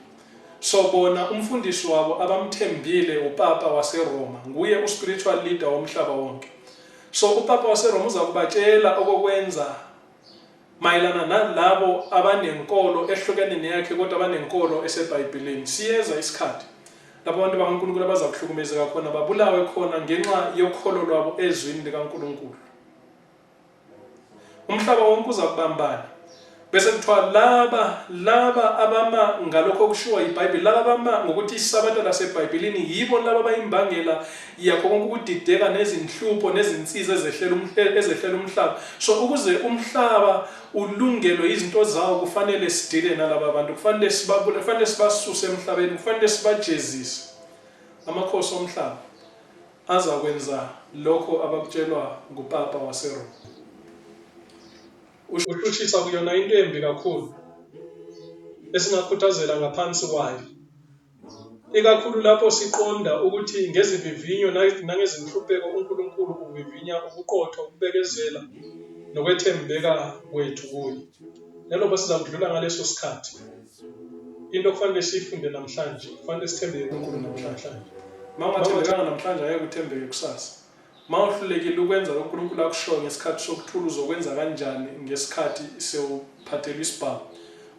So bona umfundisi wabo abamthembile uPapa waseRoma nguye uspiritual leader womhlaba wonke. So uPapa waseRoma uza kubatshela okokwenza mayelana nalabo abanenkolo ehlukene neyakhe kodwa abanenkolo eseBhayibhelini. Siyeza isikhathi lapho abantu bakaNkulunkulu abaza kuhlukumezeka khona, babulawe khona ngenxa yokholo lwabo ezwini likaNkulunkulu. Umhlaba wonke uza kubambana bese kuthiwa laba abama ngalokho okushiwo iBhayibheli, laba abama ngokuthi isabatha laseBhayibhelini yibo laba abayimbangela yakho konke ukudideka nezinhlupho nezinsiza ezehlela umhlaba. So ukuze umhlaba ulungelwe izinto zawo kufanele sidile nalaba bantu, kufanele sibabule, kufanele sibasuse emhlabeni, kufanele sibajezise. Amakhosi omhlaba azakwenza lokho abakutshelwa ngupapa waseRoma. Ushushisa kuyona into embi kakhulu esingakhuthazela ngaphansi kwayo, ikakhulu lapho siqonda ukuthi ngezivivinyo nangezinhlupheko uNkulunkulu uvivinya ubuqotho, ukubekezela nokwethembeka kwethu kuye. Naloba sizakudlula ngaleso sikhathi, into kufanele siyifunde namhlanje, kufanele sithembeke kuNkulunkulu namhlanje. Mangathembekanga namhlanje ayeke uthembeke kusasa. Mawuhlulekile ukwenza lokho uNkulunkulu akushoyo ngesikhathi sokuthula, uzokwenza kanjani ngesikhathi sewuphathela isibhamu?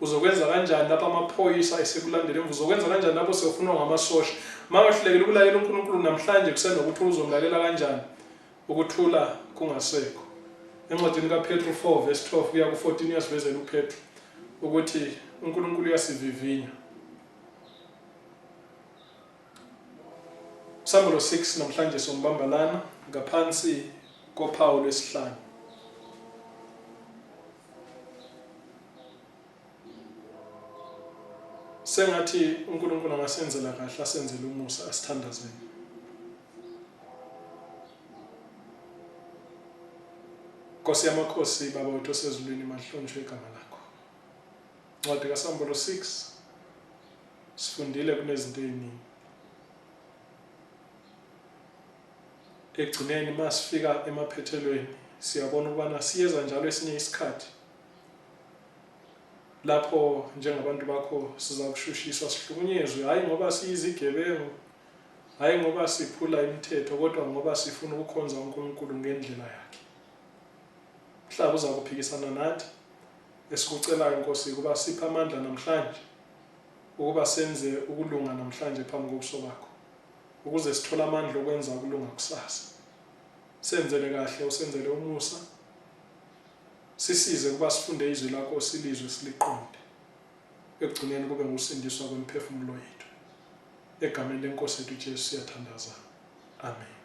Uzokwenza kanjani lapho amaphoyisa esekulandela emva? Uzokwenza kanjani lapho sewufunwa ngamasosha? Mangahlulekile ukulalela uNkulunkulu namhlanje kusenokuthula, uzomlalela kanjani ukuthula kungasekho? Encwadini kaPetru 4 verse 12 kuya ku-14 uyasivezela uPetru ukuthi uNkulunkulu uyasivivinya. Psalm 6 namhlanje sombambalana ngaphansi kophawu lwesihlanu. Sengathi uNkulunkulu angasenzela kahle, asenzele umusa, asithandazele. Nkosi yamakhosi, Baba wethu osezulwini, mahlonishwe igama lakho. Ncwadi kaPsalm 6 sifundile kunezinto eziningi. Ekugcineni masifika emaphethelweni siyabona ukubana siyeza njalo esinye isikhathi lapho njengabantu bakho sizakushushiswa, sihlukunyezwe, hayi ngoba siyizigebengu, hayi ngoba siphula imithetho, kodwa ngoba sifuna ukukhonza uNkulunkulu ngendlela yakhe. Mhlaba uzakuphikisana nathi, esikucelayo Nkosi ukuba siphe amandla namhlanje ukuba senze ukulunga namhlanje phambi kobuso bakho, ukuze sithole amandla okwenza ukulunga kusasa. Senzele kahle, usenzele umusa, sisize kuba sifunde izwi lakho, silizwe siliqonde. Ekugcineni kube ngusindiswa kwemiphefumulo yethu. Egameni leNkosi yethu uJesu siyathandaza. Amen.